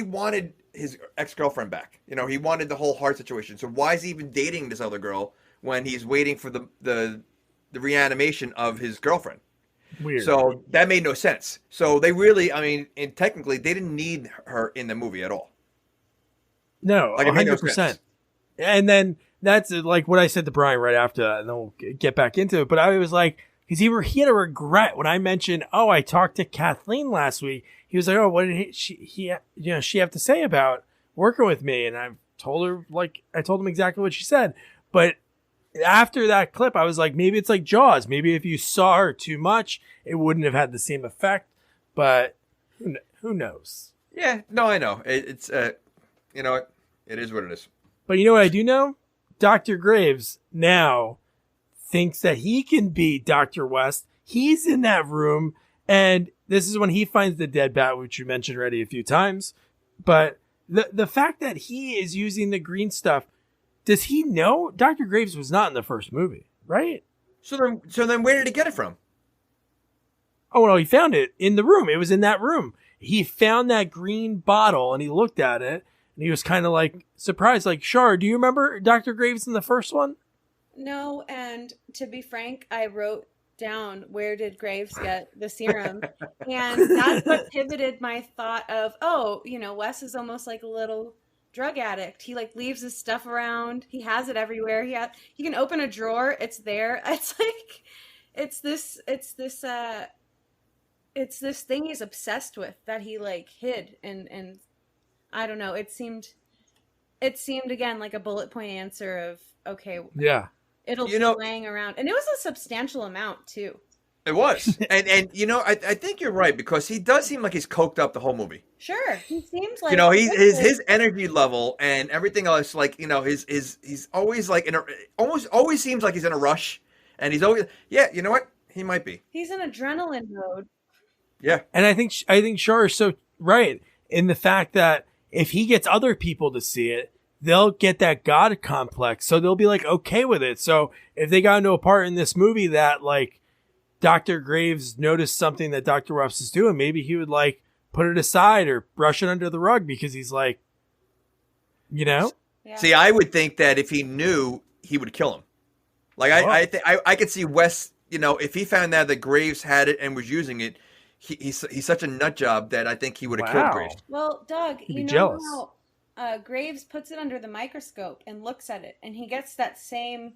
wanted his ex-girlfriend back. You know, he wanted the whole heart situation. So why is he even dating this other girl when he's waiting for the reanimation of his girlfriend? Weird. So that made no sense. So they really, I mean, and technically, they didn't need her in the movie at all. No, Like, it made no 100%. sense. And then that's like what I said to Brian right after that, and then we'll get back into it. But I was like, because he had a regret when I mentioned, oh, I talked to Kathleen last week. He was like, oh, what did she have to say about working with me? And I told him exactly what she said. But after that clip, I was like, maybe it's like Jaws. Maybe if you saw her too much, it wouldn't have had the same effect. But who knows? Yeah, no, I know. It's you know what? It is what it is. But you know what I do know? Dr. Graves now thinks that he can beat Dr. West. He's in that room, and this is when he finds the dead bat, which you mentioned already a few times. But the fact that he is using the green stuff, does he know? Dr. Graves was not in the first movie, right? So then where did he get it from? Oh, no, he found it in the room. It was in that room. He found that green bottle, and he looked at it, and he was kind of like surprised. Like, Shar, do you remember Dr. Graves in the first one? No, and to be frank, I wrote down where did Graves get the serum, and that's what pivoted my thought of, oh, Wes is almost like a little drug addict. He like leaves his stuff around. He has it everywhere. He can open a drawer. It's there. It's like it's this thing he's obsessed with that he like hid, and I don't know. It seemed again like a bullet point answer of, okay, yeah, it'll be laying around, and it was a substantial amount too. It was, and I think you're right, because he does seem like he's coked up the whole movie. Sure, he seems like his energy level and everything else, like he's always like always seems like he's in a rush, and he's always you know what, he might be. He's in adrenaline mode. Yeah, and I think Shar is so right in the fact that if he gets other people to see it, they'll get that God complex, so they'll be like okay with it. So if they got into a part in this movie that like Dr. Graves noticed something that Dr. Ruffs is doing, maybe he would like put it aside or brush it under the rug because he's like, Yeah. See, I would think that if he knew, he would kill him. Like I could see Wes, if he found out that Graves had it and was using it, he's such a nut job that I think he would have killed Graves. Well, Doug, you know jealous. how Graves puts it under the microscope and looks at it, and he gets that same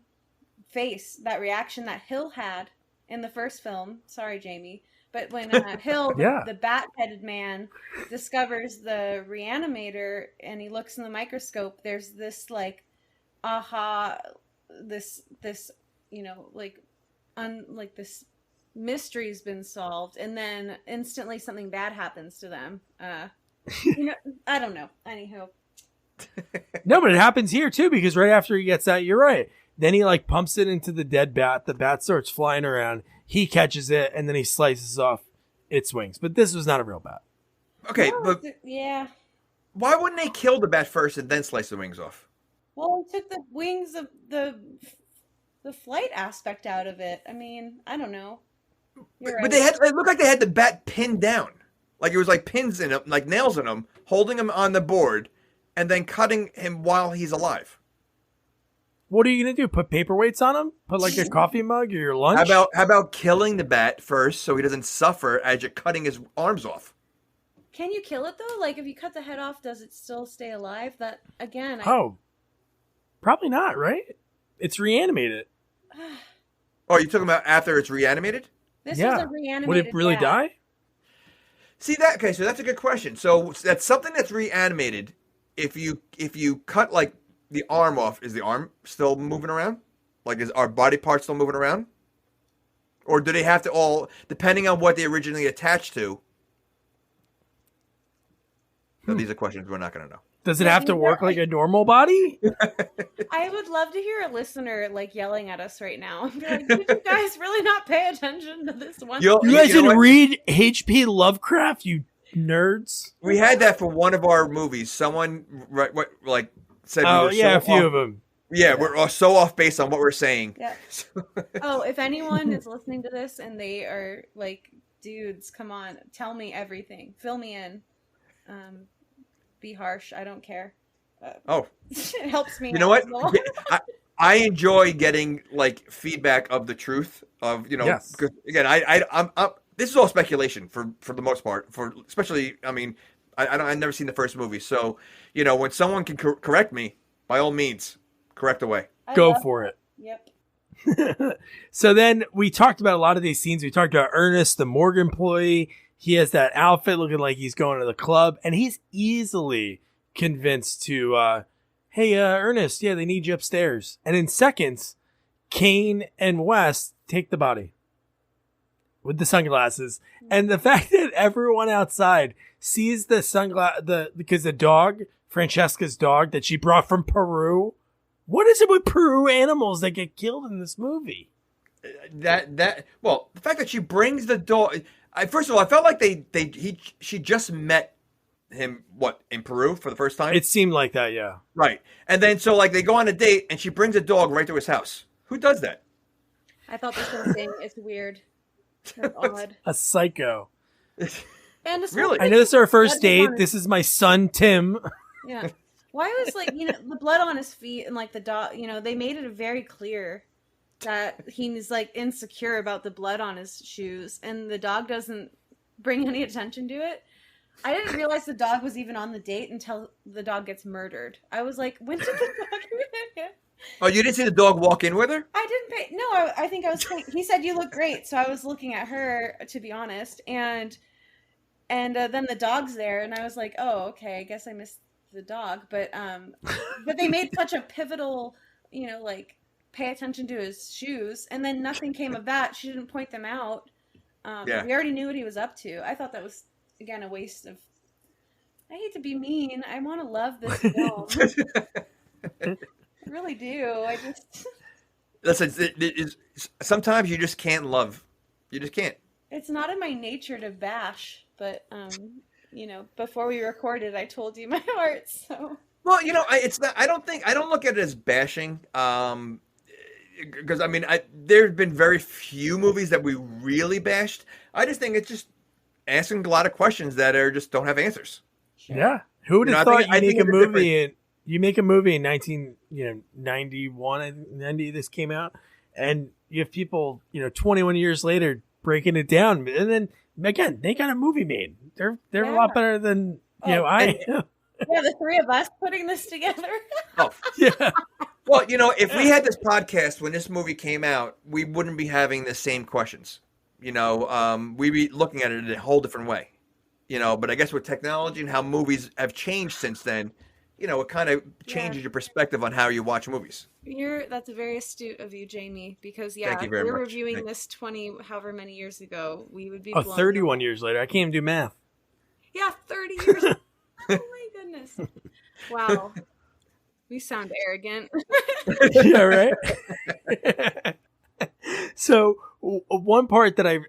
face, that reaction that Hill had in the first film. Sorry, Jamie. But when Hill, the bat-headed man, discovers the Re-Animator and he looks in the microscope, there's this like, this this mystery's been solved, and then instantly something bad happens to them. I don't know. Anywho. No, but it happens here too, because right after he gets that, you're right. Then he like pumps it into the dead bat. The bat starts flying around. He catches it, and then he slices off its wings. But this was not a real bat. Okay, but yeah. Why wouldn't they kill the bat first and then slice the wings off? Well, it took the wings of the flight aspect out of it. I mean, I don't know. But it looked like they had the bat pinned down. Like it was like pins in him, like nails in him, holding him on the board, and then cutting him while he's alive. What are you going to do? Put paperweights on him? Put like a coffee mug or your lunch? How about killing the bat first so he doesn't suffer as you're cutting his arms off? Can you kill it though? Like if you cut the head off, does it still stay alive? That again. Probably not, right? It's reanimated. Oh, you're talking about after it's reanimated? This was a reanimated Would it really die? See that? Okay, so that's a good question. So that's something that's reanimated. If you cut like the arm off, is the arm still moving around? Like is our body parts still moving around? Or do they have to all, depending on what they originally attached to? So these are questions we're not going to know. Does it have to work like a normal body? I would love to hear a listener like yelling at us right now. Be like, did you guys really not pay attention to this one? You guys didn't read H.P. Lovecraft, you nerds? We had that for one of our movies. Someone said, "Oh yeah, a few of them." Yeah, we're so off base on what we're saying. Yeah. Oh, if anyone is listening to this and they are like, dudes, come on, tell me everything, fill me in. Be harsh. I don't care. It helps me. You know what? Well. I enjoy getting like feedback of the truth of Yes. because again I'm this is all speculation for the most part for especially I mean I've never seen the first movie, so when someone can correct me, by all means correct away. Go for it. Yep. So then we talked about a lot of these scenes. We talked about Ernest, the morgue employee. He has that outfit looking like he's going to the club, and he's easily convinced to, hey, Ernest, yeah, they need you upstairs. And in seconds, Cain and Wes take the body with the sunglasses. And the fact that everyone outside sees the because the dog, Francesca's dog that she brought from Peru. What is it with Peru animals that get killed in this movie? Well, the fact that she brings the dog. First of all, I felt like she just met him in Peru for the first time. It seemed like that, yeah. Right, and then so like they go on a date and she brings a dog right to his house. Who does that? I thought the same thing. It's weird. It's odd. A psycho. And Really? I know this is our first date. This is my son, Tim. Yeah. Why was like the blood on his feet and like the dog? They made it very clear that he's like insecure about the blood on his shoes, and the dog doesn't bring any attention to it. I didn't realize the dog was even on the date until the dog gets murdered. I was like, when did the dog? Oh, you didn't see the dog walk in with her? I didn't pay. No, I think I was. He said you look great, so I was looking at her to be honest, and then the dog's there, and I was like, oh, okay, I guess I missed the dog, but they made such a pivotal, like pay attention to his shoes, and then nothing came of that. She didn't point them out. Yeah. We already knew what he was up to. I thought that was again a waste of. I hate to be mean. I want to love this film. I really do. I just. Listen, it is sometimes you just can't love. You just can't. It's not in my nature to bash, but before we recorded, I told you my heart. So well, it's not. I don't look at it as bashing. Because I mean, there's been very few movies that we really bashed. I just think it's just asking a lot of questions that just don't have answers. Yeah, who would have thought you make a movie in 1991, I think 90 this came out, and you have people 21 years later breaking it down, and then again they got a movie made. They're a lot better than I am. Yeah, the three of us putting this together. Oh yeah. Well, if we had this podcast when this movie came out, we wouldn't be having the same questions. We'd be looking at it in a whole different way. But I guess with technology and how movies have changed since then, it kind of changes your perspective on how you watch movies. That's very astute of you, Jamie, because Thank you if very we were much. reviewing this 20 however many years ago, we would be 31 years later. I can't even do math. Yeah, 30 years. Oh my goodness. Wow. We sound arrogant. Yeah, right? So, one part that I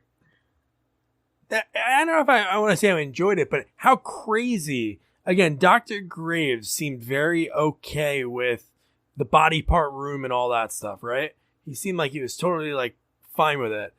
don't know if I want to say I enjoyed it, but how crazy, again, Dr. Graves seemed very okay with the body part room and all that stuff, right? He seemed like he was totally, like, fine with it.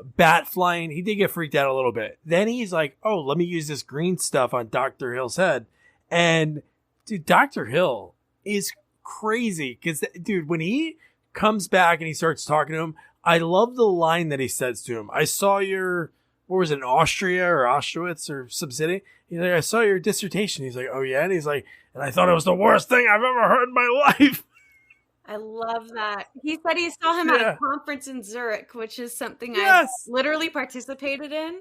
Bat flying, he did get freaked out a little bit. Then he's like, oh, let me use this green stuff on Dr. Hill's head. And, dude, Dr. Hill is crazy. Because, dude, when he comes back and he starts talking to him, I love the line that he says to him. I saw your, what was it, Austria or Auschwitz or some city? He's like, I saw your dissertation. He's like, oh, yeah? And he's like, and I thought it was the worst thing I've ever heard in my life. I love that. He said he saw him at a conference in Zurich, which is something I literally participated in.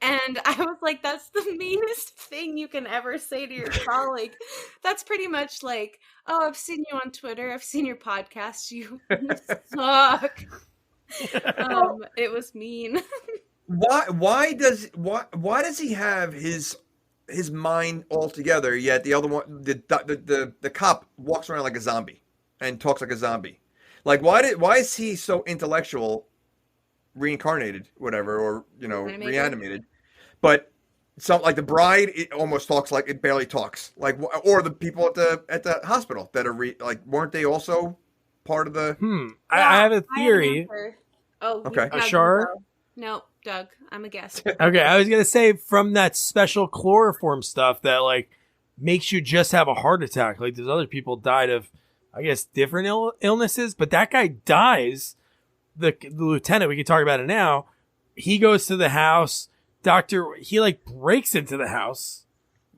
And I was like, that's the meanest thing you can ever say to your colleague. That's pretty much like, oh, I've seen you on Twitter. I've seen your podcast. You suck. It was mean. Why does he have his mind all together, yet the other one, the cop walks around like a zombie and talks like a zombie? Like, why is he so intellectual, reincarnated, whatever, or reanimated? But some, like the bride, it almost talks like it barely talks. Like, or the people at the hospital that are weren't they also part of the? I have a theory. Okay. A Shorror? No, Doug. I'm a guest. Okay, I was gonna say from that special chloroform stuff that like makes you just have a heart attack. Like those other people died of I guess, different illnesses. But that guy dies. The lieutenant, we can talk about it now. He goes to the house. He like breaks into the house.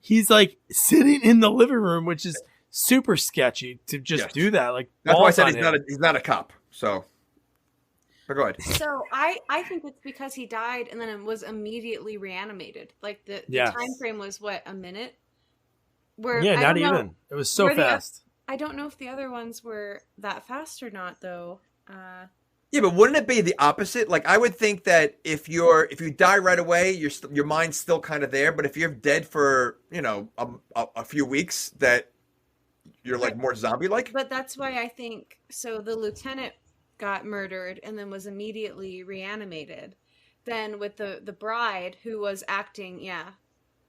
He's like sitting in the living room, which is super sketchy to just do that. Like that's why I said he's not a cop. So, but go ahead. So I think it's because he died and then it was immediately reanimated. Like the time frame was what, a minute? Not even. It was so fast. I don't know if the other ones were that fast or not, though. Yeah, but wouldn't it be the opposite? Like, I would think that if you die right away, your mind's still kind of there. But if you're dead for a few weeks, that you're like more zombie-like. But that's why I think so. The lieutenant got murdered and then was immediately reanimated. Then with the bride who was acting,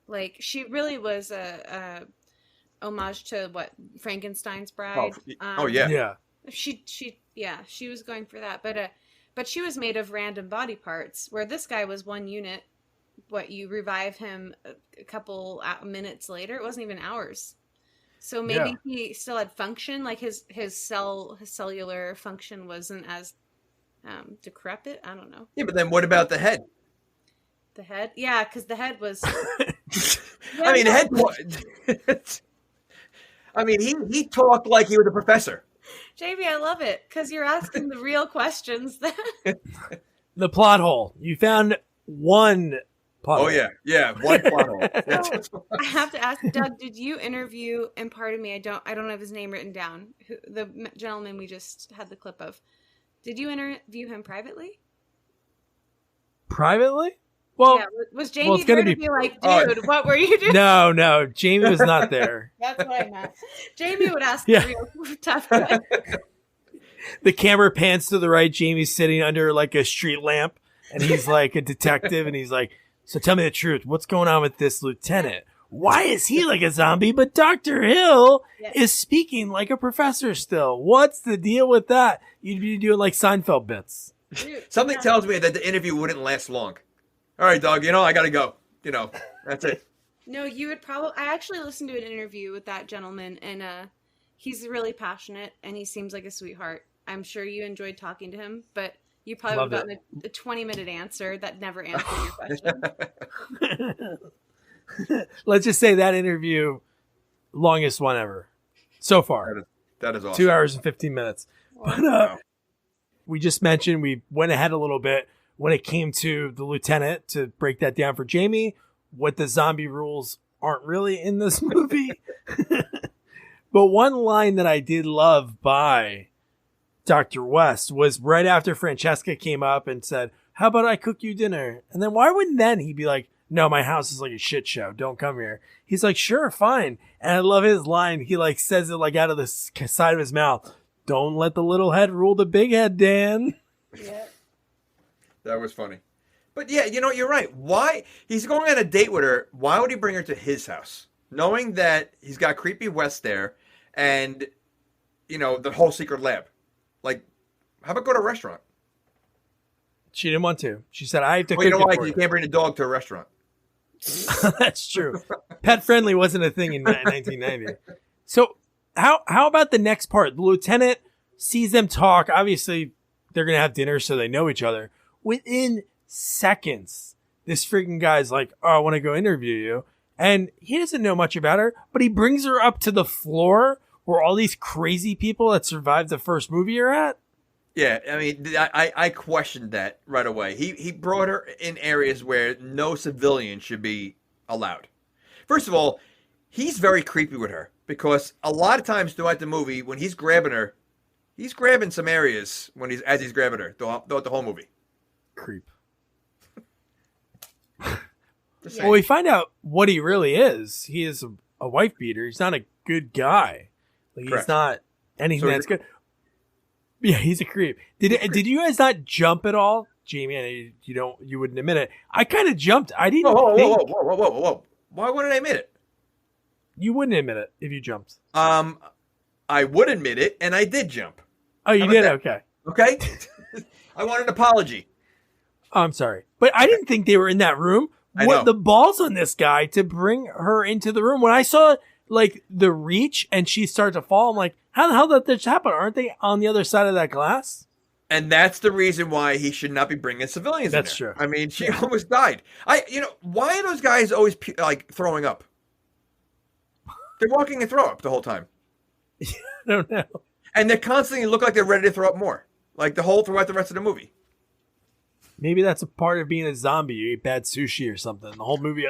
like she really was a homage to what Frankenstein's bride. Yeah. She was going for that, but she was made of random body parts, where this guy was one unit. What, you revive him a couple minutes later? It wasn't even hours. So maybe he still had function, like his cellular function wasn't as decrepit. I don't know. Yeah, but then what about the head? The head, yeah, because the head was. I mean, the head. I mean, he talked like he was a professor. Jamie, I love it because you're asking the real questions. The plot hole. You found one plot hole. Oh, yeah, one plot hole. So, I have to ask, Doug, did you interview, and pardon me, I don't have his name written down, the gentleman we just had the clip of. Did you interview him privately? Well, yeah, was Jamie there to be like, dude, what were you doing? No, Jamie was not there. That's what I meant. Jamie would ask the real tough questions. The camera pans to the right. Jamie's sitting under like a street lamp, and he's like a detective, and he's like, so tell me the truth. What's going on with this lieutenant? Why is he like a zombie, but Dr. Hill is speaking like a professor still? What's the deal with that? You'd be doing like Seinfeld bits. Dude, Something tells me that the interview wouldn't last long. All right, dog, I got to go. That's it. No, you would probably... I actually listened to an interview with that gentleman, and he's really passionate, and he seems like a sweetheart. I'm sure you enjoyed talking to him, but you probably would have gotten a 20-minute answer that never answered your question. Let's just say that interview, longest one ever. So far. That is awesome. 2 hours and 15 minutes. But we just mentioned, we went ahead a little bit when it came to the lieutenant, to break that down for Jamie, what the zombie rules aren't really in this movie. But one line that I did love by Dr. West was right after Francesca came up and said, how about I cook you dinner? And then why wouldn't then he be like, no, my house is like a shit show. Don't come here. He's like, sure, fine. And I love his line. He like says it like out of the side of his mouth. Don't let the little head rule the big head, Dan. Yeah. That was funny. But yeah, you're right. Why? He's going on a date with her. Why would he bring her to his house? Knowing that he's got creepy West there and, the whole secret lab. Like, how about go to a restaurant? She didn't want to. She said, I have to cook you know why? for You can't bring a dog to a restaurant. That's true. Pet friendly wasn't a thing in 1990. So how about the next part? The lieutenant sees them talk. Obviously, they're going to have dinner, so they know each other. Within seconds, this freaking guy's like, oh, I want to go interview you. And he doesn't know much about her, but he brings her up to the floor where all these crazy people that survived the first movie are at. Yeah, I mean, I questioned that right away. He brought her in areas where no civilian should be allowed. First of all, he's very creepy with her because a lot of times throughout the movie, when he's grabbing her, he's grabbing some areas as he's grabbing her throughout the whole movie. Creep. Well, we find out what he really is. He is a wife beater. He's not a good guy. Like, he's not anything that's good. Yeah, he's a creep. Did you guys not jump at all, Jamie? I know you wouldn't admit it. I kind of jumped. I didn't. Whoa! Why wouldn't I admit it? You wouldn't admit it if you jumped. I would admit it, and I did jump. Oh, you did? That? Okay. I want an apology. Oh, I'm sorry, but I didn't think they were in that room. What the balls on this guy to bring her into the room? When I saw like the reach and she starts to fall. I'm like, how the hell did this happen? Aren't they on the other side of that glass? And that's the reason why he should not be bringing civilians. That's in there. true. I mean, she almost died. Why are those guys always like throwing up? They're walking and throw up the whole time. I don't know. And they constantly look like they're ready to throw up more, like throughout the rest of the movie. Maybe that's a part of being a zombie. You eat bad sushi or something. The whole movie.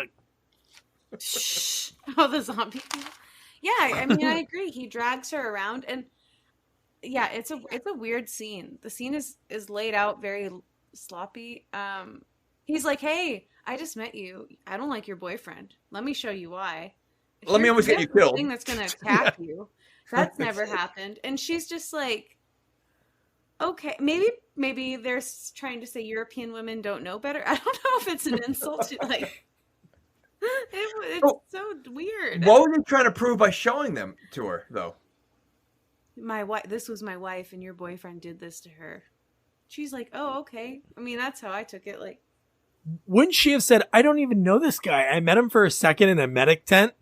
Shh. Oh, the zombie. Yeah, I mean, I agree. He drags her around, and yeah, it's a weird scene. The scene is laid out very sloppy. He's like, "Hey, I just met you. I don't like your boyfriend. Let me show you why. Let me almost get you killed. Thing that's gonna attack you. That's never happened." And she's just like, "Okay, maybe they're trying to say European women don't know better. I don't know if it's an insult to like." It's so weird. What were they trying to prove by showing them to her, though? My wife. This was my wife, and your boyfriend did this to her. She's like, "Oh, okay." I mean, that's how I took it. Like, wouldn't she have said, "I don't even know this guy. I met him for a second in a medic tent."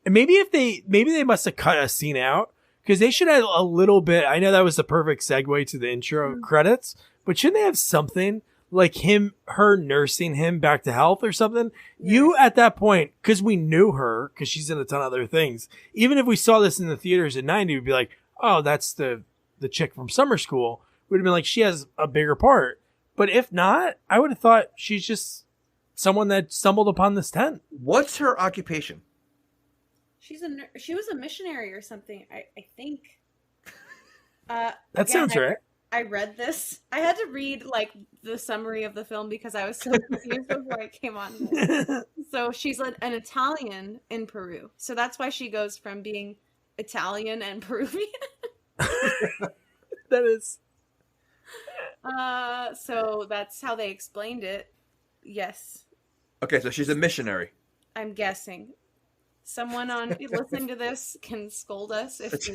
And maybe they must have cut a scene out because they should have a little bit. I know that was the perfect segue to the intro credits, but shouldn't they have something like her nursing him back to health or something? Yeah. You at that point, because we knew her, because she's in a ton of other things. Even if we saw this in the theaters in '90, we'd be like, "Oh, that's the chick from summer school." We'd have been like, she has a bigger part. But if not, I would have thought she's just someone that stumbled upon this tent. What's her occupation? She was a missionary or something, I think. That sounds right. I read this. I had to read like the summary of the film because I was so confused before I came on. So she's an Italian in Peru. So that's why she goes from being Italian and Peruvian. That is. So that's how they explained it. Yes. Okay, so she's a missionary. I'm guessing. Someone listening to this can scold us if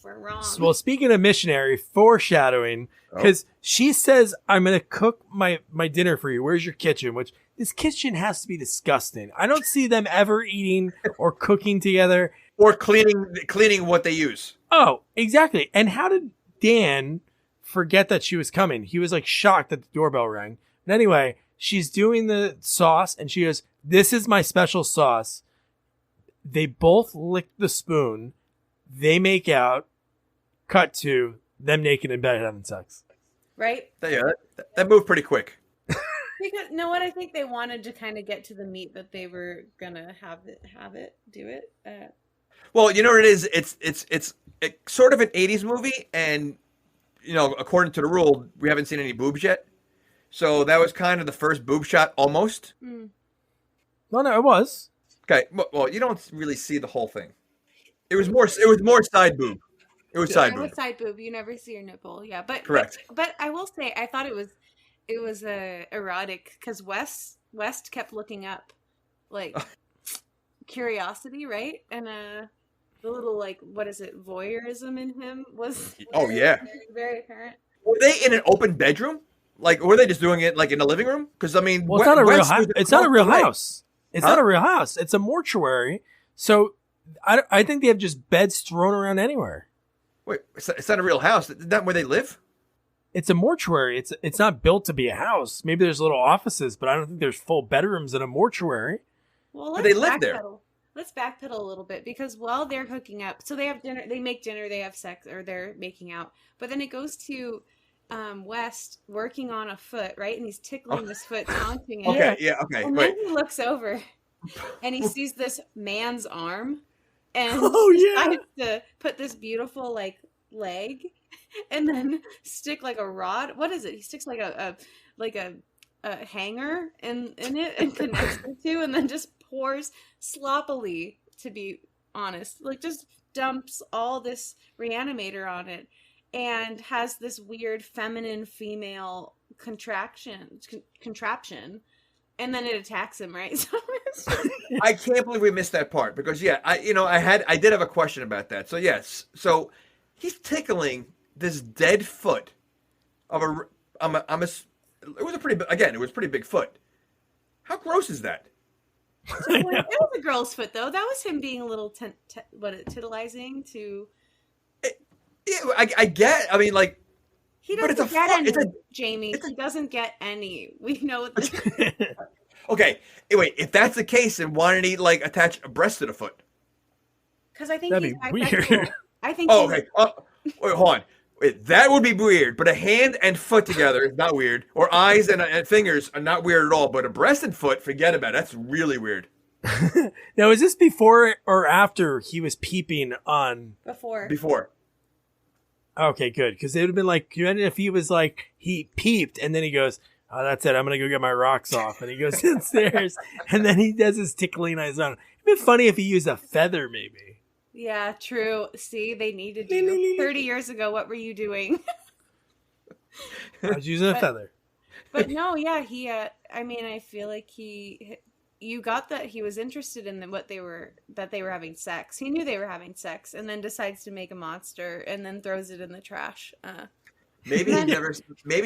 we're wrong. Well, speaking of missionary, foreshadowing, because she says, "I'm going to cook my dinner for you. Where's your kitchen?" Which this kitchen has to be disgusting. I don't see them ever eating or cooking together. Or cleaning what they use. Oh, exactly. And how did Dan forget that she was coming? He was like shocked that the doorbell rang. But anyway, she's doing the sauce and she goes, "This is my special sauce." They both lick the spoon. They make out. Cut to them naked in bed having sex. Right? Yeah, that moved pretty quick. Because what I think they wanted to kind of get to the meat that they were gonna have it do it. Well, you know what it is. It's sort of an '80s movie, and according to the rule, we haven't seen any boobs yet. So that was kind of the first boob shot, almost. No, it was. Okay, well, you don't really see the whole thing. It was more side boob. It was side boob. It was side boob. You never see your nipple. Yeah, but correct. But I will say, I thought it was erotic because West kept looking up, like curiosity, right? And the little what is it, voyeurism in him was very apparent. Were they in an open bedroom? Like, were they just doing it like in the living room? Because I mean, well, it's not a real house. It's not a real house. It's not a real house. It's a mortuary. So I think they have just beds thrown around anywhere. Wait, it's not a real house. Is that where they live? It's a mortuary. It's not built to be a house. Maybe there's little offices, but I don't think there's full bedrooms in a mortuary. Well, but they live there. Let's backpedal a little bit because while they're hooking up, so they have dinner, they make dinner, they have sex, or they're making out. But then it goes to West working on a foot, right? And he's tickling this foot, taunting it. Okay, yeah, okay. And then he looks over and he sees this man's arm and decides to put this beautiful leg and then stick a rod. What is it? He sticks like a hanger in it and connects the two and then just pours sloppily, to be honest, just dumps all this Re-Animator on it and has this weird feminine female contraption, and then it attacks him, right? I can't believe we missed that part because I did have a question about that. So yes, so he's tickling this dead foot of it was a pretty big foot. How gross is that? It was a girl's foot, though. That was him being a little titillizing to. Yeah, I get. I mean, like, he but doesn't get any, Jamie. He doesn't get any. We know this. Okay, wait. If that's the case, then why didn't he like attach a breast to the foot? Because I think that'd he's be weird. I think. Oh, okay. Wait, hold on. Wait, that would be weird. But a hand and foot together is not weird. Or eyes and fingers are not weird at all. But a breast and foot, forget about it. That's really weird. Now, is this before or after he was peeping on? Before. Okay, good. Because it would have been like, you imagine if he was like, he peeped and then he goes, oh, that's it. I'm going to go get my rocks off. And he goes downstairs and then he does his tickling eyes on. It'd be funny if he used a feather, maybe. Yeah, true. See, they needed you 30 years ago. What were you doing? I was using a feather. But no, yeah, he, I mean, I feel like you got that he was interested in that they were having sex. He knew they were having sex and then decides to make a monster and then throws it in the trash. Maybe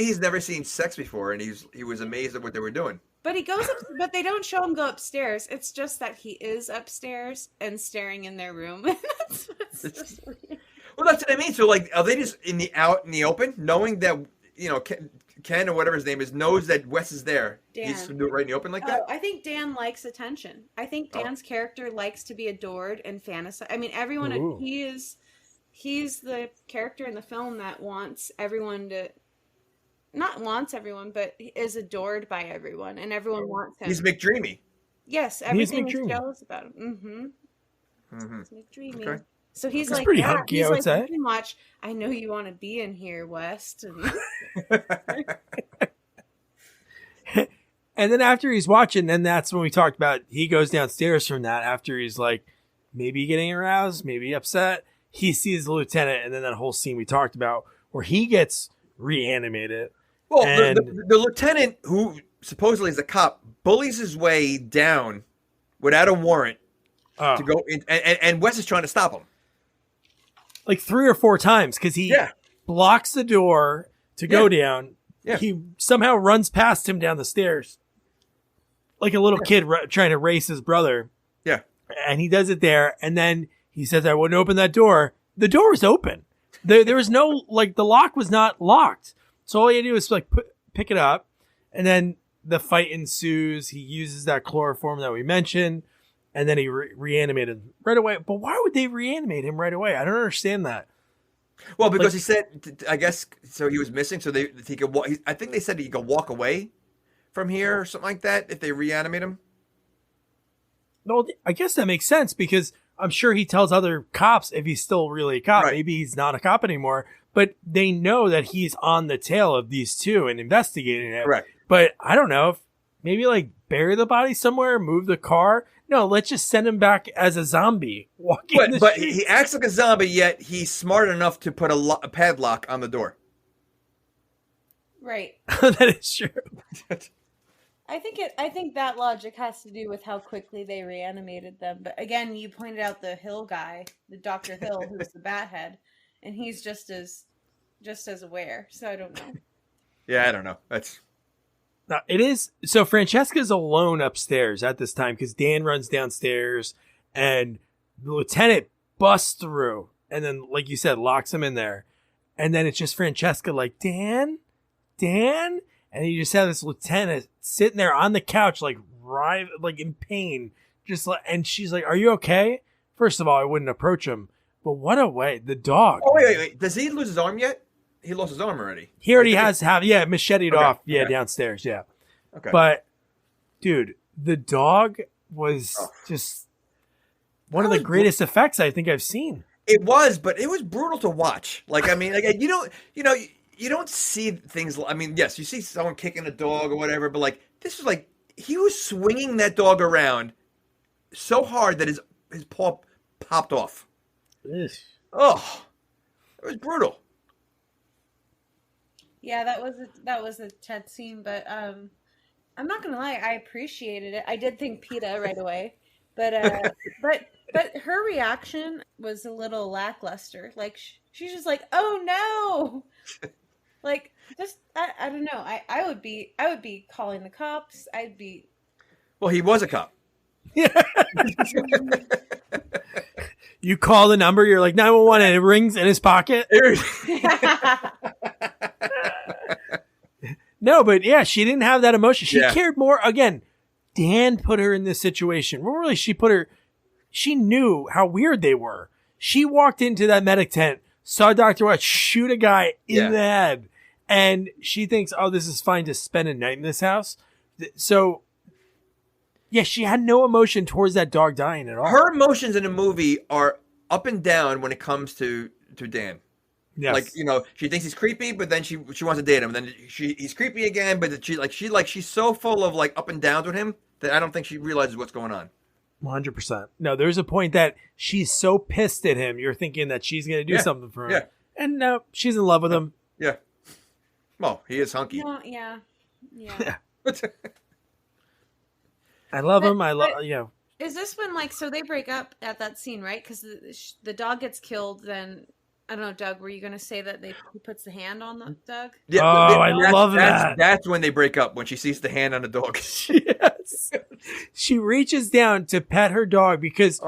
he's never seen sex before and he was amazed at what they were doing. But he goes up, but they don't show him go upstairs. It's just that he is upstairs and staring in their room. That's well, that's what I mean. So, like, are they just out in the open, knowing that Ken or whatever his name is knows that Wes is there? Dan. He's to do it right in the open like that. I think Dan likes attention. I think Dan's character likes to be adored and fantasize. I mean, everyone. Ooh. He's the character in the film that wants everyone to. Not wants everyone, but is adored by everyone, and everyone wants him. He's McDreamy. Yes, everything is jealous about him. He's McDreamy. Okay. So he's like, pretty hunky, he's I would say. Much. I know you want to be in here, West. And then after he's watching, then that's when we talked about he goes downstairs from that after he's like maybe getting aroused, maybe upset. He sees the lieutenant, and then that whole scene we talked about where he gets reanimated. Well, the lieutenant, who supposedly is a cop, bullies his way down without a warrant to go in, and Wes is trying to stop him. Like 3 or 4 times, because he blocks the door to go down. Yeah. He somehow runs past him down the stairs. Like a little kid trying to race his brother. Yeah. And he does it there, and then he says, I wouldn't open that door. The door was open. There was no, like, the lock was not locked. So all he had to do was like pick it up, and then the fight ensues. He uses that chloroform that we mentioned, and then he reanimated right away. But why would they reanimate him right away? I don't understand that. Well, because he said, I guess, so he was missing, so he could walk. I think they said he could walk away from here or something like that if they reanimate him. No, I guess that makes sense because I'm sure he tells other cops if he's still really a cop. Right. Maybe he's not a cop anymore. But they know that he's on the tail of these two and investigating it. Right. But I don't know if maybe like bury the body somewhere, move the car. No, let's just send him back as a zombie walking. But he acts like a zombie, yet he's smart enough to put a padlock on the door. Right. That is true. I think that logic has to do with how quickly they reanimated them. But again, you pointed out the Hill guy, the Dr. Hill, who's the Bathead. And he's just as aware. So I don't know. Yeah, I don't know. Now, it is. So Francesca's alone upstairs at this time because Dan runs downstairs and the lieutenant busts through and then, like you said, locks him in there. And then it's just Francesca like, Dan? And you just have this lieutenant sitting there on the couch, like in pain. And she's like, are you okay? First of all, I wouldn't approach him. But what a way. The dog. Oh, wait. Does he lose his arm yet? He lost his arm already. He already macheted off. Yeah, downstairs. Yeah. Okay. But, dude, the dog was just one of the greatest effects I think I've seen. It was, but it was brutal to watch. Like, I mean, like you don't see things. I mean, yes, you see someone kicking a dog or whatever, but like this was like he was swinging that dog around so hard that his paw popped off. Ugh. Oh, it was brutal. Yeah, that was a tense scene, but I'm not gonna lie, I appreciated it. I did think PETA right away, but but her reaction was a little lackluster. Like she's just like, oh no, like just I don't know. I would be calling the cops. Well, he was a cop. You call the number, you're like 911, and it rings in his pocket. No, but yeah, she didn't have that emotion. She cared more. Again, Dan put her in this situation. Well, really, she knew how weird they were. She walked into that medic tent, saw Dr. West shoot a guy in the head, and she thinks, oh, this is fine to spend a night in this house. So, yeah, she had no emotion towards that dog dying at all. Her emotions in the movie are up and down when it comes to Dan. Yes. Like, you know, she thinks he's creepy, but then she wants to date him. And then he's creepy again, but she's so full of like up and downs with him that I don't think she realizes what's going on. 100%. No, there's a point that she's so pissed at him, you're thinking that she's going to do something for him. Yeah. And no, she's in love with him. Yeah. Well, he is hunky. No, yeah. I love him. Is this when, like, so they break up at that scene, right? Because the dog gets killed, then... I don't know, Doug, were you going to say that he puts the hand on the dog? Yeah, I love that. That's when they break up, when she sees the hand on the dog. Yes. She reaches down to pet her dog because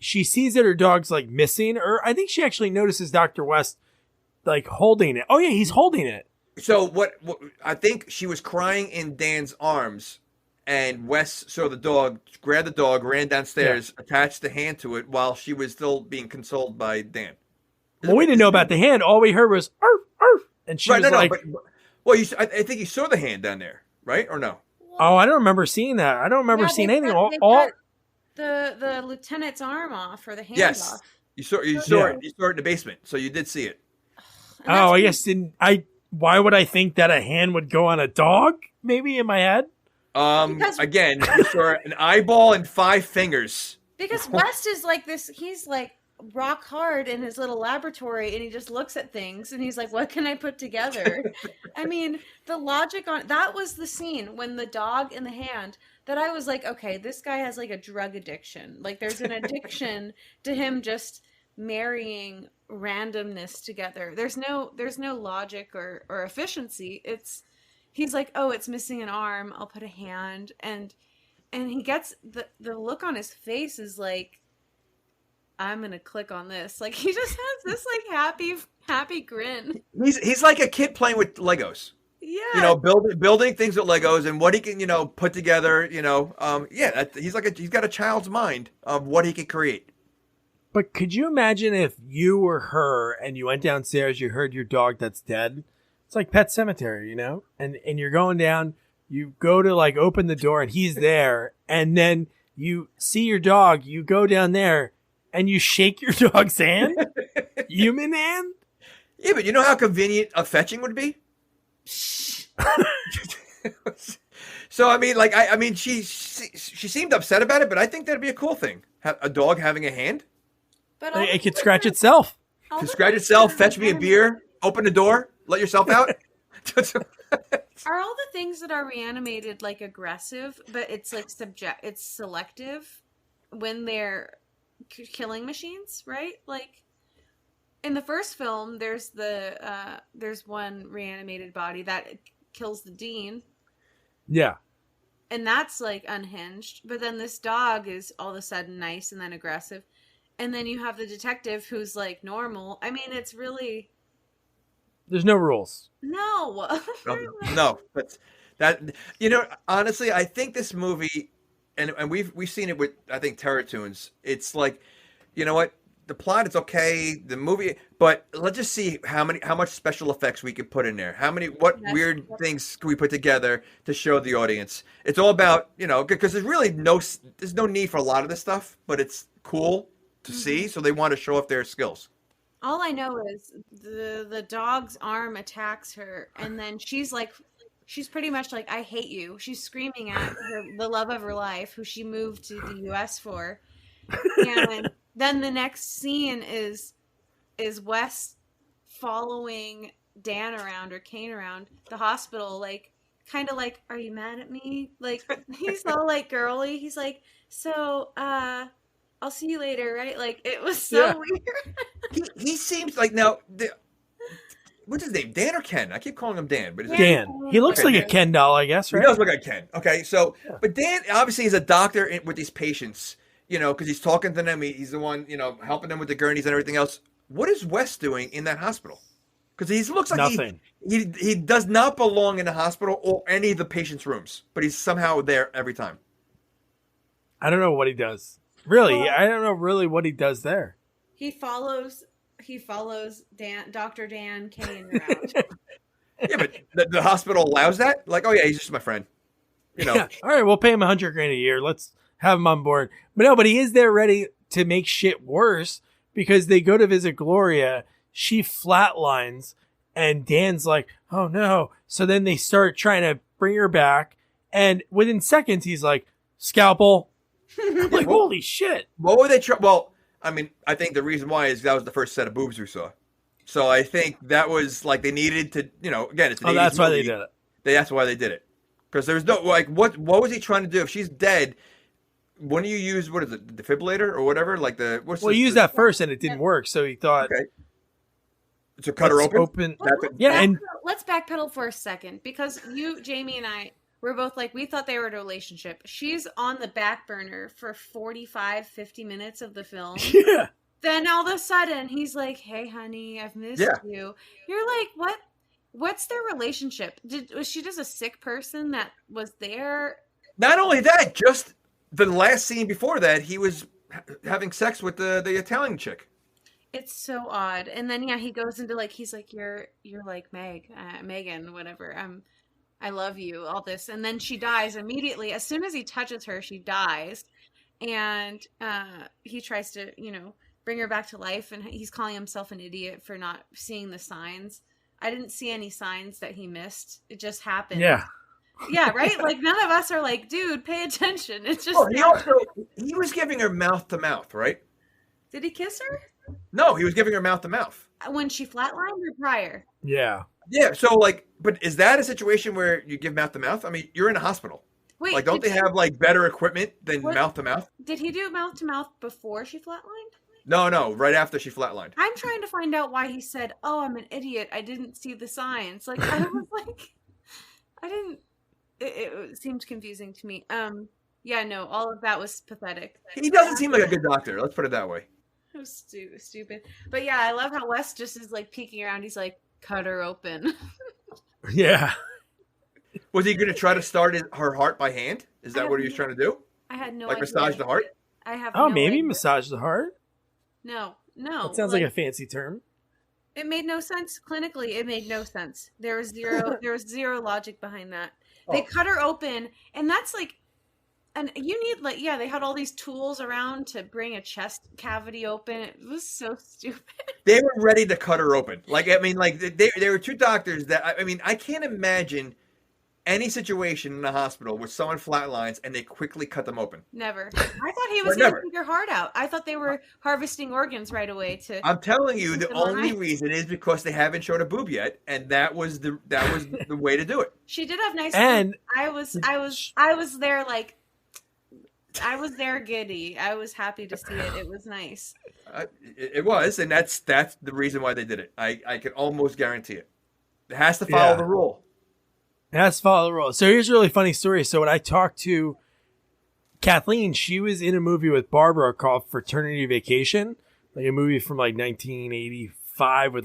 she sees that her dog's like missing, or I think she actually notices Dr. West like holding it. Oh yeah, he's holding it. So what I think she was crying in Dan's arms, and Wes saw the dog, grabbed the dog, ran downstairs, attached the hand to it while she was still being consoled by Dan. Well, we didn't know about the hand. All we heard was "arf, arf," and she was like, I think you saw the hand down there, right? Or no? Oh, I don't remember seeing that. I don't remember seeing anything. Cut the lieutenant's arm off, or the hand off. You saw it in the basement, so you did see it. I guess why would I think that a hand would go on a dog? Maybe in my head. Again, you saw an eyeball and 5 fingers. Because West is like this. He's like rock hard in his little laboratory, and he just looks at things and he's like, what can I put together? I mean, the logic on that was the scene when the dog in the hand that I was like, okay, this guy has like a drug addiction. Like there's an addiction to him just marrying randomness together. There's no logic or efficiency. He's like, oh, it's missing an arm, I'll put a hand, and he gets the look on his face is like, I'm gonna click on this. Like he just has this like happy grin. He's like a kid playing with Legos. Yeah. You know, building things with Legos and what he can, put together. He's got a child's mind of what he can create. But could you imagine if you were her and you went downstairs, you heard your dog that's dead? It's like Pet Cemetery, and you're going down. You go to like open the door and he's there, and then you see your dog. You go down there. And you shake your dog's hand? Human hand? Yeah, but you know how convenient a fetching would be? So, I mean, she seemed upset about it, but I think that'd be a cool thing. A dog having a hand. But it could scratch itself. To scratch itself, fetch me a beer, open the door, let yourself out. Are all the things that are reanimated like aggressive, but it's like it's selective when they're killing machines, right? Like in the first film, there's one reanimated body that kills the dean. Yeah. And that's like unhinged. But then this dog is all of a sudden nice and then aggressive. And then you have the detective who's like normal. I mean, it's really... There's no rules. No. No. But that, honestly, I think this movie, and we've seen it with, I think, Terror Tunes. It's like, you know what? The plot is okay, the movie, but let's just see how much special effects we can put in there. What weird things can we put together to show the audience? It's all about, because there's really there's no need for a lot of this stuff, but it's cool to see, so they want to show off their skills. All I know is the dog's arm attacks her, and then she's pretty much like, I hate you. She's screaming at the love of her life, who she moved to the U.S. for. And then the next scene is Wes following Dan around, or Cain around the hospital, like, kind of like, are you mad at me? Like, he's all like girly. He's like, so, I'll see you later, right? Like, it was so weird. He seems like, now, what's his name? Dan or Ken? I keep calling him Dan, but Dan. He looks like a Ken doll, I guess, right? He does look like Ken. Okay, so but Dan obviously is a doctor with these patients, because he's talking to them. He's the one, helping them with the gurneys and everything else. What is Wes doing in that hospital? Because he looks like nothing. He does not belong in the hospital or any of the patients' rooms, but he's somehow there every time. I don't know what he does. Really, I don't know really what he does there. He follows Dr. Dan Cain around. Yeah, but the hospital allows that? Like, oh yeah, he's just my friend. Yeah. All right, we'll pay him $100,000 a year. Let's have him on board. But no, but he is there ready to make shit worse because they go to visit Gloria. She flatlines and Dan's like, oh no. So then they start trying to bring her back. And within seconds, he's like, scalpel. I'm like, holy shit. What were they Well, I mean, I think the reason why is that was the first set of boobs we saw. So I think that was like they needed to, again, it's an 80s that's why movie. they did it. That's why they did it. Because there's no, like, what was he trying to do? If she's dead, when do you use, what is it, the defibrillator or whatever? Like he used that first and it didn't work. So he thought. Okay. So cut her open? Let's backpedal for a second because Jamie and I, we're both like, we thought they were in a relationship. She's on the back burner for 45, 50 minutes of the film. Yeah. Then all of a sudden, he's like, hey, honey, I've missed you. You're like, what? What's their relationship? Was she just a sick person that was there? Not only that, just the last scene before that, he was having sex with the Italian chick. It's so odd. And then, he goes into like, he's like, you're like Megan, whatever. I love you, all this. And then she dies immediately. As soon as he touches her, she dies. And he tries to, bring her back to life. And he's calling himself an idiot for not seeing the signs. I didn't see any signs that he missed. It just happened. Yeah. Yeah, right? Like, none of us are like, dude, pay attention. It's just... he was giving her mouth to mouth, right? Did he kiss her? No, he was giving her mouth to mouth. When she flatlined or prior? Yeah. Yeah, so, but is that a situation where you give mouth to mouth? I mean, you're in a hospital. Wait, don't they have, better equipment than mouth to mouth? Did he do mouth to mouth before she flatlined? No, right after she flatlined. I'm trying to find out why he said, oh, I'm an idiot. I didn't see the signs. Like, I was like, I didn't... It seemed confusing to me. Yeah, no, all of that was pathetic. He doesn't seem like a good doctor. Let's put it that way. It was stupid. But yeah, I love how Wes just is like peeking around. He's like, cut her open. Yeah. Was he going to try to start her heart by hand? Is that what he was trying to do? I had no idea. idea. Massage the heart? I have maybe idea. massage the heart? No. That sounds like a fancy term. It made no sense. Clinically, it made no sense. There was zero logic behind that. They cut her open, and that's like, and you need they had all these tools around to bring a chest cavity open. It was so stupid. They were ready to cut her open. There were two doctors that, I can't imagine any situation in a hospital where someone flatlines and they quickly cut them open. Never. I thought he was going to take her heart out. I thought they were harvesting organs right away. I'm telling you, the only reason is because they haven't showed a boob yet, and that was the way to do it. She did have nice. And I was there like. I was there giddy. I was happy to see it. It was nice. It was, and that's the reason why they did it. I can almost guarantee it. It has to follow the rule. It has to follow the rule. So here's a really funny story. So when I talked to Kathleen, she was in a movie with Barbara called Fraternity Vacation, like a movie from 1985 with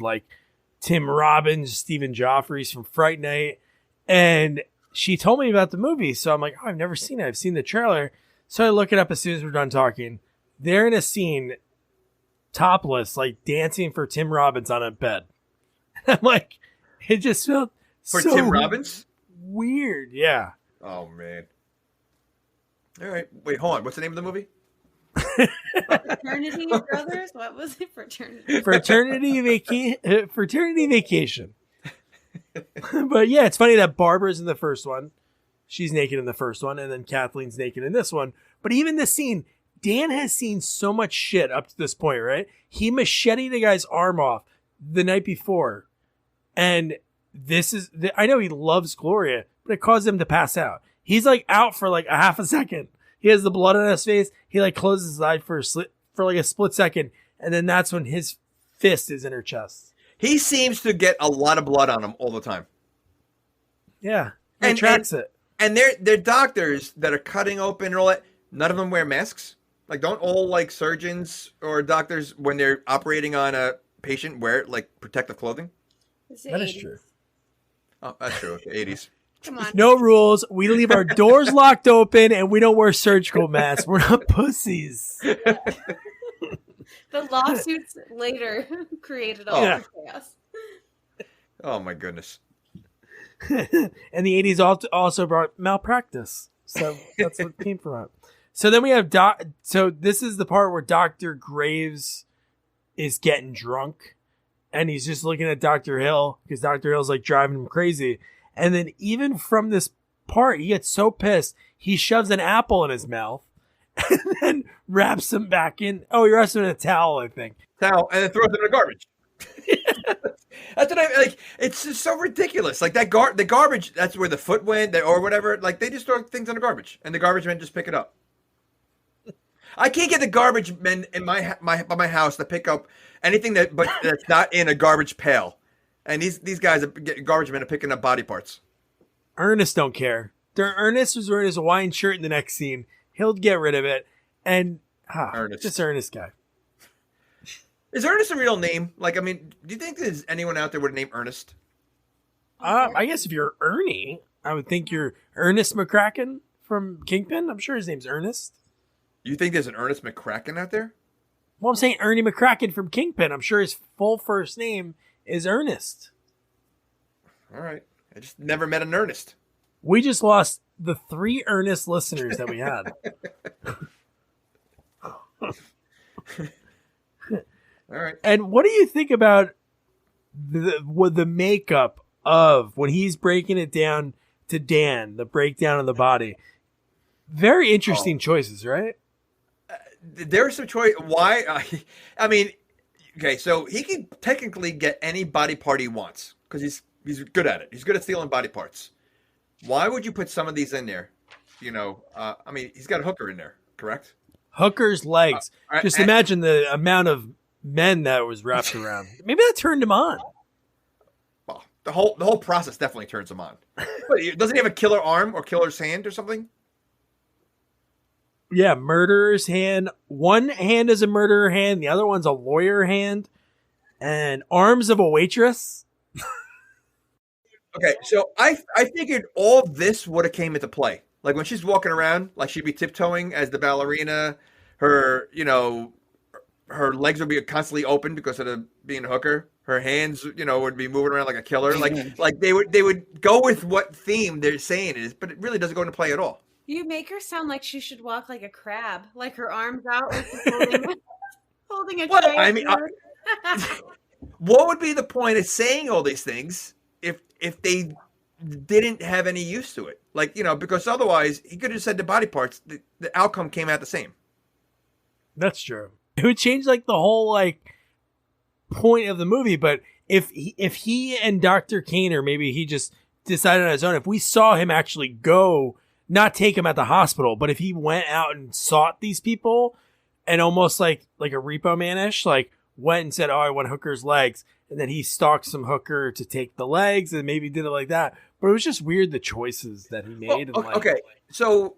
Tim Robbins, Stephen Joffrey's from Fright Night. And she told me about the movie. So I'm like, oh, I've never seen it. I've seen the trailer. So I look it up as soon as we're done talking. They're in a scene, topless, dancing for Tim Robbins on a bed. I'm like, it just felt for so Tim Robbins? Weird, yeah. Oh, man. All right. Wait, hold on. What's the name of the movie? Fraternity Brothers? What was it? Fraternity Vacation. But yeah, it's funny that Barbara's in the first one. She's naked in the first one, and then Kathleen's naked in this one. But even this scene, Dan has seen so much shit up to this point, right? He macheted a guy's arm off the night before. And this is, I know he loves Gloria, but it caused him to pass out. He's out for a half a second. He has the blood on his face. He closes his eye for a split second. And then that's when his fist is in her chest. He seems to get a lot of blood on him all the time. Yeah, he tracks it. And they're doctors that are cutting open and all that. None of them wear masks. Like, don't all like surgeons or doctors when they're operating on a patient wear like protective clothing? That is true. Oh, that's true. Okay, 80s. Come on. No rules. We leave our doors locked open and we don't wear surgical masks. We're not pussies. The lawsuits later created all the chaos. Oh my goodness. And the 80s also brought malpractice. So that's what came from it. So then we have so this is the part where Dr. Graves is getting drunk and he's just looking at Dr. Hill because Dr. Hill's like driving him crazy. And then even from this part, he gets so pissed, he shoves an apple in his mouth and then wraps him back in. Oh, he wraps him in a towel, I think. Towel, and then throws it in the garbage. That's what I like. It's just so ridiculous. Like that the garbage. That's where the foot went, or whatever. Like they just throw things in the garbage, and the garbage men just pick it up. I can't get the garbage men in my house to pick up anything that's not in a garbage pail. And these guys are garbage men are picking up body parts. Ernest don't care. Ernest was wearing his Hawaiian shirt in the next scene. He'll get rid of it. And Ernest. Just Ernest guy. Is Ernest a real name? Like, I mean, do you think there's anyone out there with a name Ernest? I guess if you're Ernie, I would think you're Ernest McCracken from Kingpin. I'm sure his name's Ernest. You think there's an Ernest McCracken out there? Well, I'm saying Ernie McCracken from Kingpin. I'm sure his full first name is Ernest. All right. I just never met an Ernest. We just lost the 3 Ernest listeners that we had. All right. And what do you think about the makeup of when he's breaking it down to Dan, the breakdown of the body? Very interesting choices, right? There are some choice. Why? I mean, okay, so he can technically get any body part he wants because he's good at it. He's good at stealing body parts. Why would you put some of these in there? You know, I mean, he's got a hooker in there, correct? Hooker's legs. Just imagine the amount of men that was wrapped around. Maybe that turned him on. Well, the whole process definitely turns him on. But doesn't he have a killer arm or killer's hand or something? Yeah, murderer's hand. One hand is a murderer hand. The other one's a lawyer hand. And arms of a waitress. Okay, so I figured all this would have came into play. Like when she's walking around, like she'd be tiptoeing as the ballerina. Her, you know, her legs would be constantly open because of being a hooker. Her hands, you know, would be moving around like a killer. Like they would go with what theme they're saying it is, but it really doesn't go into play at all. You make her sound like she should walk like a crab, like her arms out, like holding a Well, tray. I mean, what would be the point of saying all these things if they didn't have any use to it? Like, you know, because otherwise he could have said the body parts. The outcome came out the same. That's true. It would change like the whole like point of the movie. But if he and Dr. Cain, or maybe he just decided on his own, if we saw him actually go. Not take him at the hospital, but if he went out and sought these people and almost like a Repo Man-ish, like went and said, oh, I want Hooker's legs. And then he stalked some hooker to take the legs and maybe did it like that. But it was just weird, the choices that he made. Well, okay. So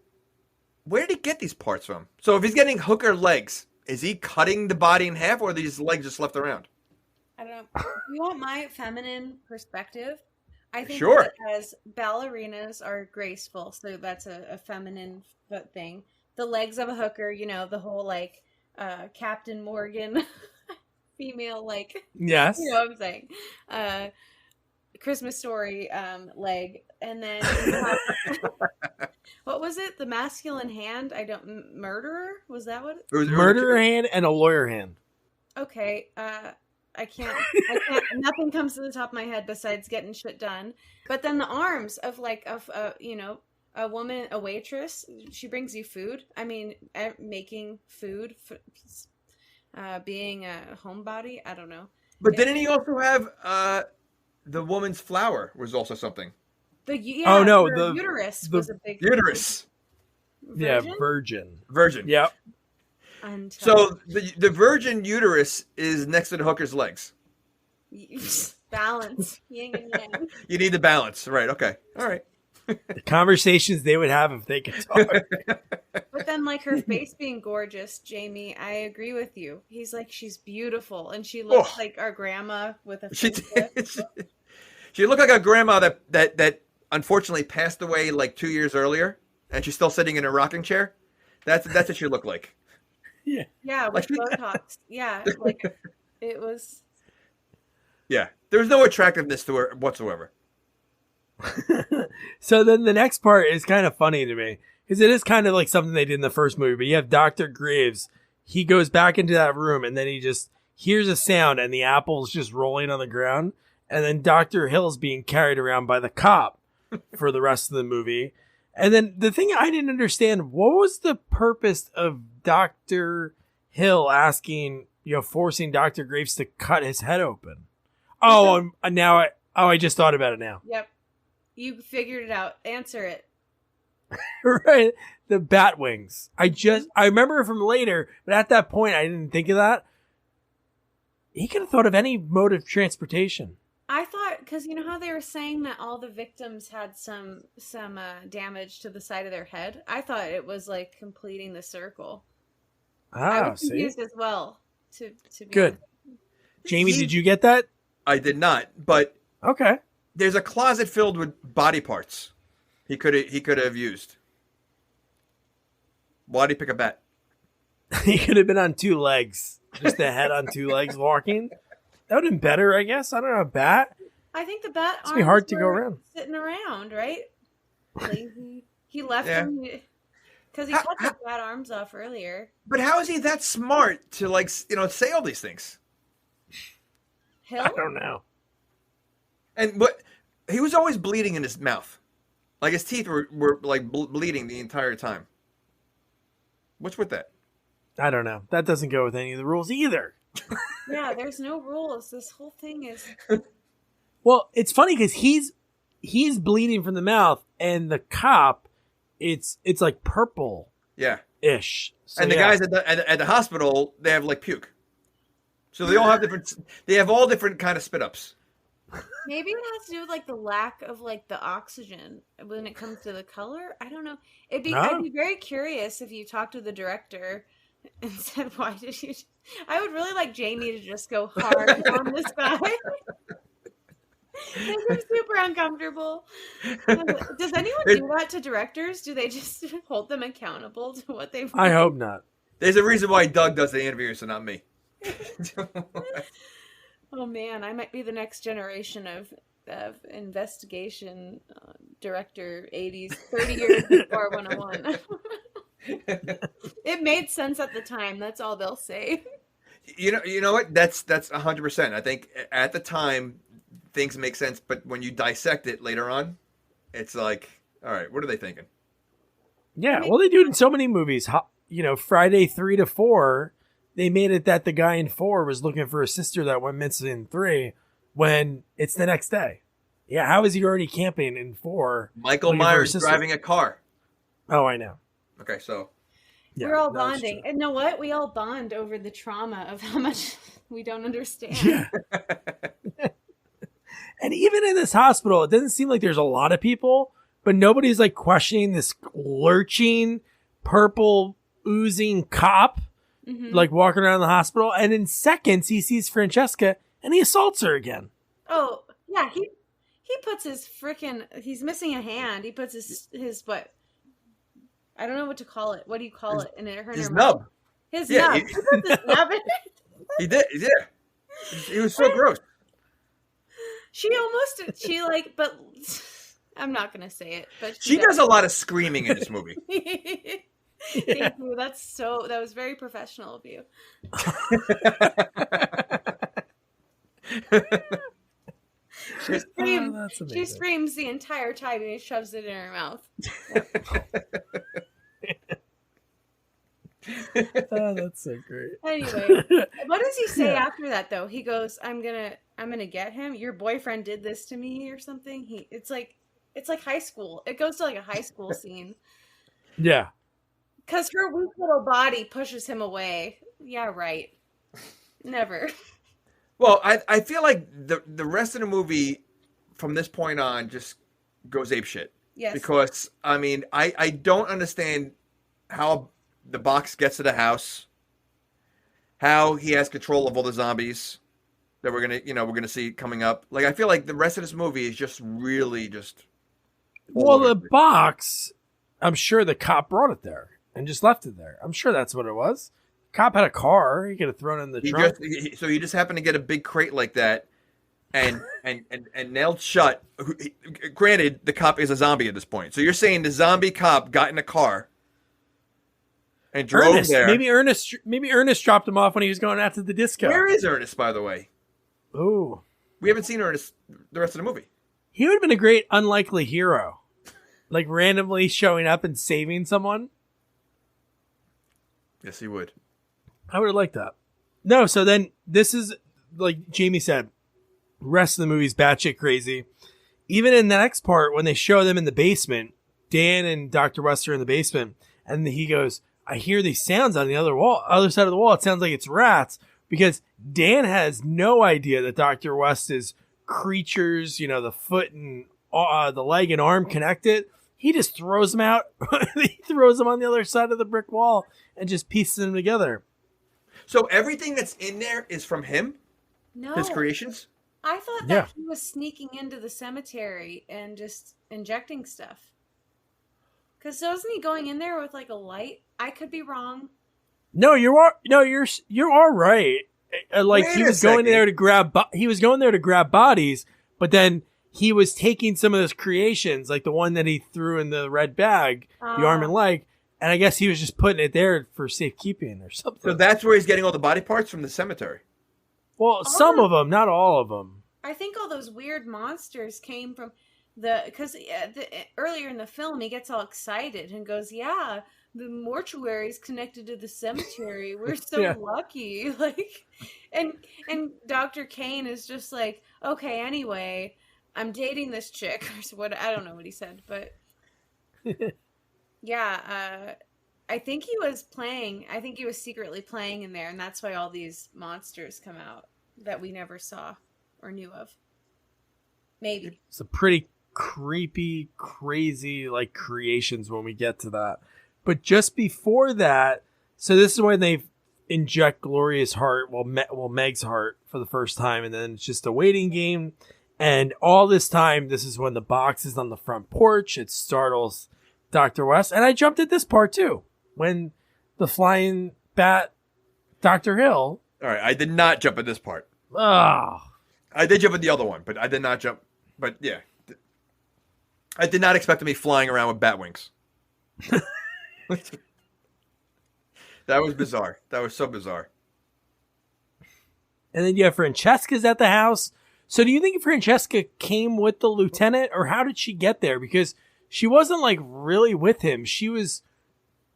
where did he get these parts from? So if he's getting hooker legs, is he cutting the body in half or are these legs just left around? I don't know. If you want my feminine perspective? I think Sure. that as ballerinas are graceful, so that's a feminine foot thing. The legs of a hooker, you know, the whole like Captain Morgan female, like, yes, you know what I'm saying? Christmas Story leg, and then what was it? The masculine hand? Murderer? Was that what? It was murderer hand and a lawyer hand. Okay. I can't, nothing comes to the top of my head besides getting shit done. But then the arms of you know, a woman, a waitress, she brings you food. I mean, making food, being a homebody, I don't know. But didn't he also have the woman's flower was also something? The uterus was a big uterus. Virgin. Virgin. Yep. So the virgin uterus is next to the hooker's legs. Balance. Yin and yang. You need the balance, right? Okay, all right. The conversations they would have if they could talk. But then, like, her face being gorgeous, Jamie, I agree with you. He's like, she's beautiful, and she looks like our grandma with a facelift. She looked like a grandma that unfortunately passed away like 2 years earlier, and she's still sitting in a rocking chair. That's what she looked like. Yeah, with Botox. Yeah, like it was. Yeah, there was no attractiveness to her whatsoever. So then the next part is kind of funny to me because it is kind of like something they did in the first movie. But you have Dr. Graves. He goes back into that room and then he just hears a sound and the apple's just rolling on the ground. And then Dr. Hill's being carried around by the cop for the rest of the movie. And then the thing I didn't understand, what was the purpose of Dr. Hill asking, forcing Dr. Graves to cut his head open? Oh, I just thought about it now. Yep. You figured it out. Answer it. Right. The bat wings. I remember from later, but at that point I didn't think of that. He could have thought of any mode of transportation. I thought, because you know how they were saying that all the victims had some damage to the side of their head? I thought it was like completing the circle. I was confused as well. To be good. Honest. Jamie, did you get that? I did not, but okay. There's a closet filled with body parts he could have used. Why did he pick a bat? He could have been on two legs, just a head on two legs walking. That would have been better, I guess. I don't know, a bat. I think the bat arms be hard to go around. Sitting around, right? Lazy. He left them because he cut the bat arms off earlier. But how is he that smart to say all these things? Hill? I don't know. And he was always bleeding in his mouth, like his teeth were like bleeding the entire time. What's with that? I don't know. That doesn't go with any of the rules either. Yeah, there's no rules. This whole thing is. Well, it's funny because he's bleeding from the mouth, and the cop, it's like purple. Yeah. Ish. So, and the guys at the hospital, they have like puke. So they all have different. They have all different kind of spit ups. Maybe it has to do with like the lack of like the oxygen when it comes to the color. I don't know. I'd be very curious if you talked to the director and said, "Why did you?" I would really like Jamie to just go hard on this guy. They're super uncomfortable. Does anyone do that to directors? Do they just hold them accountable to what they've? I hope not. There's a reason why Doug does the interviews and not me. Oh man, I might be the next generation of investigation director. 80s, 30 years before 101. It made sense at the time. That's all they'll say. You know what? That's 100%. I think at the time things make sense, but when you dissect it later on, it's like, all right, what are they thinking? Yeah, well, they do it in so many movies. Friday 3 to 4. They made it that the guy in 4 was looking for a sister that went missing in 3 when it's the next day. Yeah, how is he already camping in 4? Michael Myers driving a car. Oh, I know. Okay, so. Yeah, we're all bonding. And you know what? We all bond over the trauma of how much we don't understand. Yeah. And even in this hospital, it doesn't seem like there's a lot of people, but nobody's like questioning this lurching, purple, oozing cop. Mm-hmm. Like walking around the hospital, and in seconds he sees Francesca and he assaults her again. Oh yeah, he puts his he's missing a hand. He puts his what? I don't know what to call it. What do you call it? His nub. His nub. He puts his nub in it. He did. Yeah. He was so gross. But I'm not gonna say it. But she does a lot of screaming in this movie. Thank you. That was very professional of you. She screams the entire time and he shoves it in her mouth. Oh, that's so great. Anyway, what does he say after that though? He goes, I'm gonna get him. Your boyfriend did this to me or something. It's like high school. It goes to like a high school scene. Yeah. Because her weak little body pushes him away. Yeah, right. Never. Well, I feel like the rest of the movie from this point on just goes apeshit. Yes. Because, I mean, I don't understand how the box gets to the house, how he has control of all the zombies that we're gonna see coming up. Like, I feel like the rest of this movie is just really just. Well, the box, I'm sure the cop brought it there and just left it there. I'm sure that's what it was. Cop had a car. He could have thrown it in the trunk. So you just happen to get a big crate like that, and nailed shut. Granted, the cop is a zombie at this point. So you're saying the zombie cop got in a car and drove there. Maybe Ernest dropped him off when he was going out to the disco. Where is Ernest, by the way? Ooh, we haven't seen Ernest the rest of the movie. He would have been a great unlikely hero, like randomly showing up and saving someone. Yes, he would. I would have liked that. No, so then this is, like Jamie said, rest of the movie's batshit crazy. Even in the next part, when they show them in the basement, Dan and Dr. West are in the basement, and he goes, I hear these sounds on the other side of the wall. It sounds like it's rats, because Dan has no idea that Dr. West is creatures, the foot and the leg and arm connected. He just throws them out. He throws them on the other side of the brick wall and just pieces them together. So everything that's in there is from him? No. His creations? I thought that he was sneaking into the cemetery and just injecting stuff. Because wasn't he going in there with like a light? I could be wrong. No, you are right. Like he was going there to grab bodies, but then he was taking some of those creations, like the one that he threw in the red bag, the arm and leg, and I guess he was just putting it there for safekeeping or something. So that's where he's getting all the body parts from the cemetery. Well, some of them, not all of them. I think all those weird monsters came from because earlier in the film he gets all excited and goes, "Yeah, the mortuary is connected to the cemetery. We're so lucky." Like, and Dr. Cain is just like, "Okay, anyway, I'm dating this chick," or what? I don't know what he said, but yeah, I think he was playing. I think he was secretly playing in there, and that's why all these monsters come out that we never saw or knew of. Maybe it's a pretty creepy, crazy like creations when we get to that. But just before that, so this is when they inject Gloria's heart, Meg's heart for the first time, and then it's just a waiting game. And all this time, this is when the box is on the front porch. It startles Dr. West. And I jumped at this part too, when the flying bat, Dr. Hill. All right, I did not jump at this part. Oh. I did jump at the other one, but I did not jump. But yeah, I did not expect to be flying around with bat wings. That was bizarre. That was so bizarre. And then you have Francesca's at the house. So do you think Francesca came with the lieutenant, or how did she get there? Because she wasn't like really with him. She was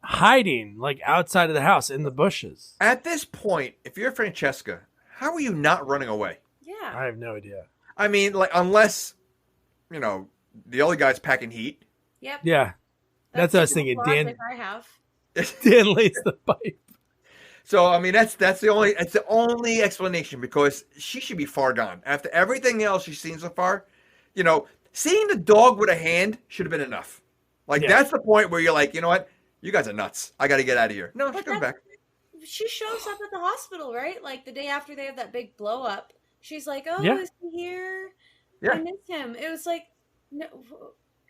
hiding like outside of the house in the bushes. At this point, if you're Francesca, how are you not running away? Yeah. I have no idea. I mean, like, unless, the other guy's packing heat. Yep. Yeah. That's what I was thinking. Dan lays the pipe. So I mean, that's the only explanation, because she should be far gone after everything else she's seen so far. Seeing the dog with a hand should have been enough. That's the point where you're like, you know what, you guys are nuts. I got to get out of here. No, she comes back. She shows up at the hospital, right? Like the day after they have that big blow up. She's like, "Oh, is he here? Yeah. I miss him." It was like, no,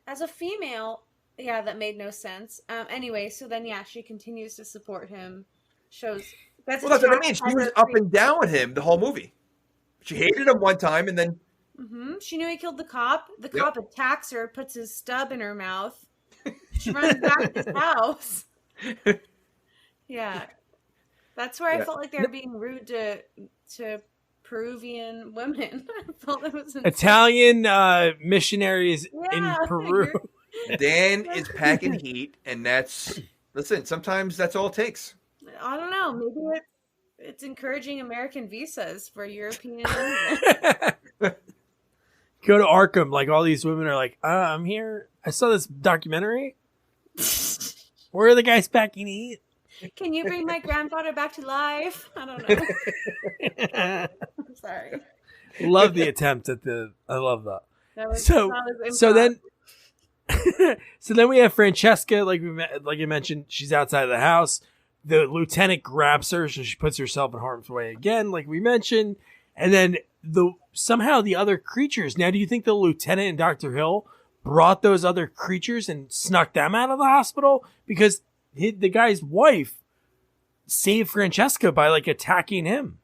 as a female, yeah, that made no sense. Anyway, so then she continues to support him. That's what I mean. She was up and down with him the whole movie. She hated him one time, and then she knew he killed the cop. The cop attacks her, puts his stub in her mouth. She runs back to his house. Yeah, that's where I felt like they were being rude to Peruvian women. I felt it was Italian missionaries in Peru. Dan is packing heat, and sometimes that's all it takes. I don't know. Maybe it's encouraging American visas for European immigrants. Go to Arkham. Like all these women are like, I'm here. I saw this documentary. Where are the guys packing heat? Can you bring my grandfather back to life? I don't know. I'm sorry. Love the attempt at the. I love that. That was So improv. so then we have Francesca, like you mentioned, she's outside of the house. The lieutenant grabs her, so she puts herself in harm's way again, like we mentioned. And then somehow the other creatures. Now, do you think the lieutenant and Dr. Hill brought those other creatures and snuck them out of the hospital? Because the guy's wife saved Francesca by like attacking him.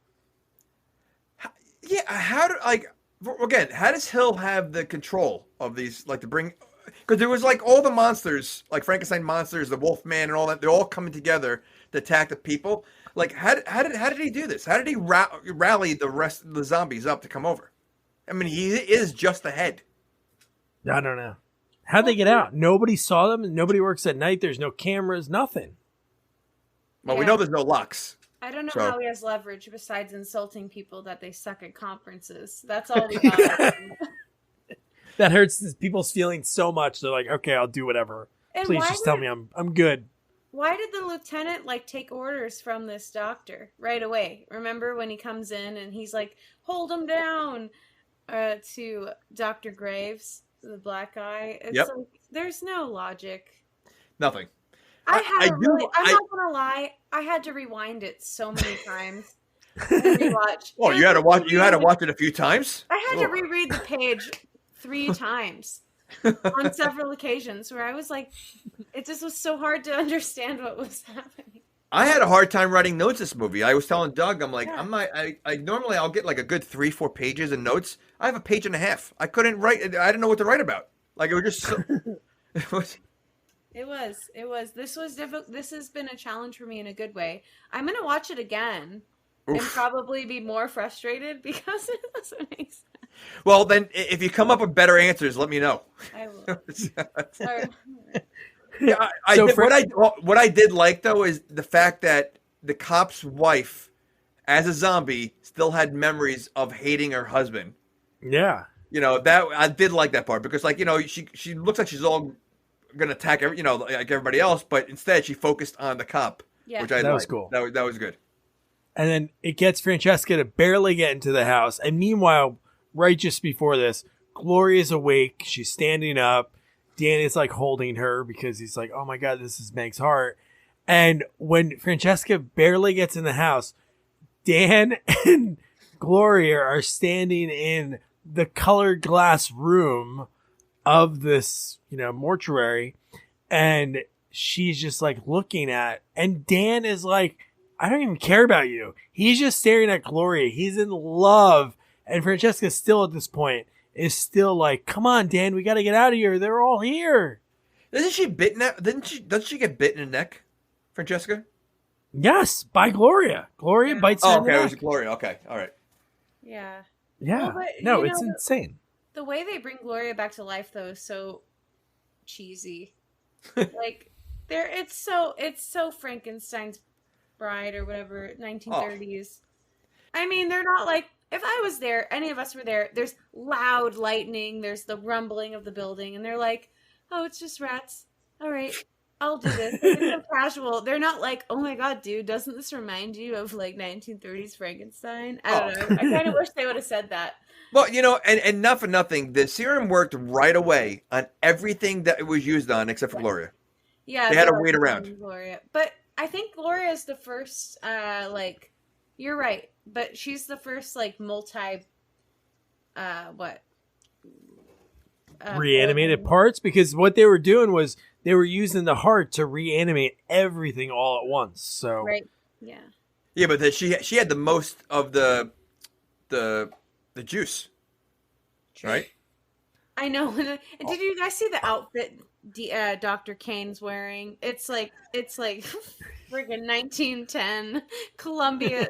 Yeah, how does Hill have the control of these, like, to bring, because there was like all the monsters, like Frankenstein monsters, the Wolfman and all that, they're all coming together to attack the people. Like, how did he do this? How did he rally the rest of the zombies up to come over? I mean, he is just the head. I don't know. How'd they get out? Nobody saw them. Nobody works at night. There's no cameras, nothing. Well, we know there's no locks. I don't know So- how he has leverage besides insulting people that they suck at conferences. That's all we got. That hurts people's feelings so much. They're like, okay, I'll do whatever. And Please why just tell me I'm good. Why did the lieutenant like take orders from this doctor right away? Remember when he comes in and he's like, hold him down to Dr. Graves, the black guy. It's Yep. like, there's no logic. Nothing. I'm not gonna lie, I had to rewind it so many times. And rewatch. Oh, you had to watch it a few times? I had to reread the page 3 times on several occasions where I was like, it just was so hard to understand what was happening. I had a hard time writing notes this movie. I was telling Doug, I'm like, I normally I'll get like a good 3-4 pages of notes. I have a page and a half. I couldn't write. I didn't know what to write about. Like, it was just so, It was. This was difficult. This has been a challenge for me in a good way. I'm going to watch it again and probably be more frustrated because it doesn't make sense. Well, then if you come up with better answers, let me know. I will. Sorry. Yeah, what I did like though is the fact that the cop's wife, as a zombie, still had memories of hating her husband. Yeah. You know, that I did like that part because, like, you know, she looks like she's all gonna attack like everybody else, but instead she focused on the cop, which I that was liked. cool. That was good. And then it gets Francesca to barely get into the house. And meanwhile, right just before this, Gloria's awake. She's standing up. Danny's like holding her because he's like, oh my God, this is Meg's heart. And when Francesca barely gets in the house, Dan and Gloria are standing in the colored glass room of this, mortuary. And she's just like looking at, and Dan is like, I don't even care about you. He's just staring at Gloria. He's in love. And Francesca still at this point is still like, come on, Dan, we got to get out of here. They're all here. Doesn't she get bit in the neck, Francesca? Yes, by Gloria. Gloria bites her in the it neck. was Gloria. Okay, all right. Yeah. Yeah. Well, no, it's insane. The way they bring Gloria back to life, though, is so cheesy. Like, it's so Frankenstein's Bride or whatever, 1930s. I mean, they're not like, if I was there, any of us were there, there's loud lightning, there's the rumbling of the building, and they're like, oh, it's just rats. All right, I'll do this. They're so casual. They're not like, oh my God, dude, doesn't this remind you of like 1930s Frankenstein? I don't know. I kind of wish they would have said that. Well, and not for nothing, the serum worked right away on everything that it was used on except for Gloria. Yeah. They had to wait around. Gloria. But I think Gloria is the first, you're right, but she's the first, reanimated parts, because what they were doing was they were using the heart to reanimate everything all at once. So right, yeah, yeah, but she had the most of the juice, right? I know. Did you guys see the outfit Dr. Cain's wearing? It's like friggin' 1910 Columbia,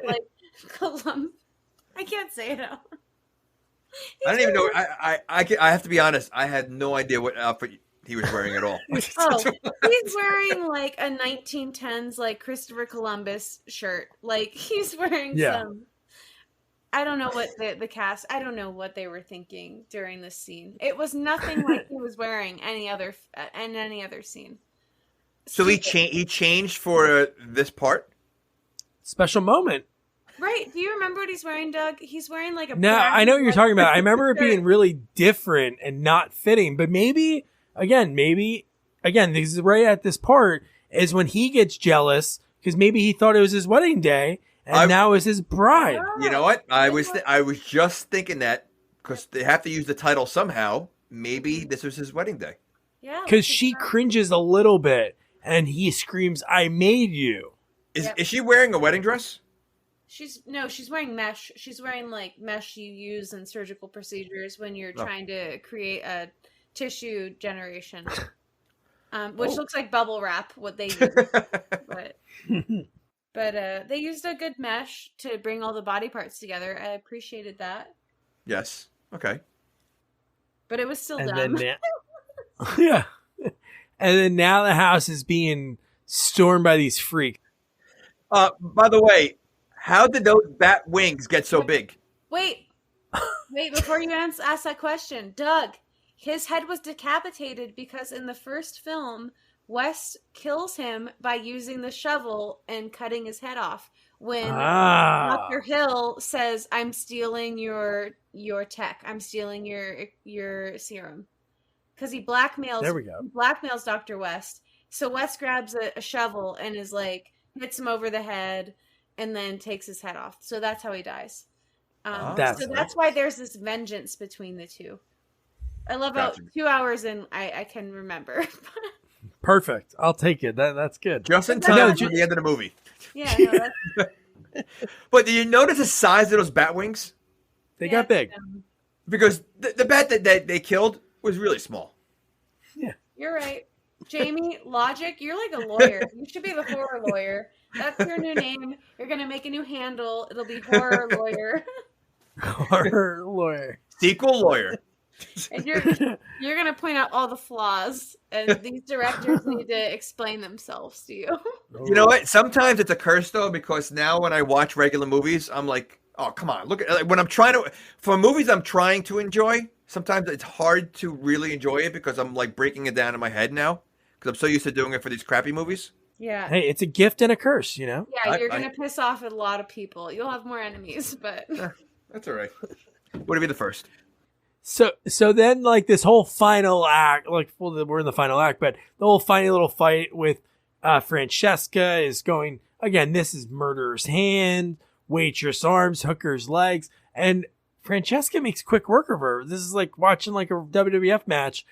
I can't say it out. I don't even know. I have to be honest. I had no idea what outfit he was wearing at all. He's wearing like a 1910s like Christopher Columbus shirt. Like he's wearing some. I don't know what the cast. I don't know what they were thinking during this scene. It was nothing like he was wearing in any other scene. So he stupid. changed for this part. Special moment. Right? Do you remember what he's wearing, Doug? He's wearing like a. No, brown I know what you're talking about. I remember it shirt. being really different and not fitting, but maybe this is right at this part is when he gets jealous because maybe he thought it was his wedding day and now it's his bride. You know what? I was just thinking that because they have to use the title somehow. Maybe this was his wedding day. Yeah. Because she cringes a little bit and he screams, "I made you." Is she wearing a wedding dress? She's wearing mesh. She's wearing like mesh you use in surgical procedures when you're trying to create a tissue generation, which looks like bubble wrap. What they use, but they used a good mesh to bring all the body parts together. I appreciated that. Yes. Okay. But it was still And dumb. then yeah, and then now the house is being stormed by these freaks. By the way, how did those bat wings get so big? Wait, before you ask that question, Doug, his head was decapitated because in the first film, West kills him by using the shovel and cutting his head off. When Dr. Hill says, "I'm stealing your tech. I'm stealing your serum," because he blackmails Dr. West. So West grabs a shovel and is like hits him over the head. And then takes his head off. So that's how he dies. So that's why there's this vengeance between the two. I love how 2 hours and I can remember. Perfect. I'll take it. That's good. Just in time for the end of the movie. Yeah. No, But did you notice the size of those bat wings? They got big. Because the bat that they killed was really small. Yeah. You're right. Jamie, logic, you're like a lawyer. You should be the horror lawyer. That's your new name. You're going to make a new handle. It'll be horror lawyer. Horror lawyer. Sequel lawyer. And you're going to point out all the flaws. And these directors need to explain themselves to you. You know what? Sometimes it's a curse, though, because now when I watch regular movies, I'm like, oh, come on. Look at when I'm trying to, for movies I'm trying to enjoy, sometimes it's hard to really enjoy it because I'm like breaking it down in my head now because I'm so used to doing it for these crappy movies. Yeah. Hey, it's a gift and a curse, you know? Yeah, you're going to piss off a lot of people. You'll have more enemies, but... That's all right. Would it be the first? So then, like, this whole final act, like, well, we're in the final act, but the whole final little fight with Francesca is going, again, this is murderer's hand, waitress arms, hooker's legs, and Francesca makes quick work of her. This is like watching like a WWF match,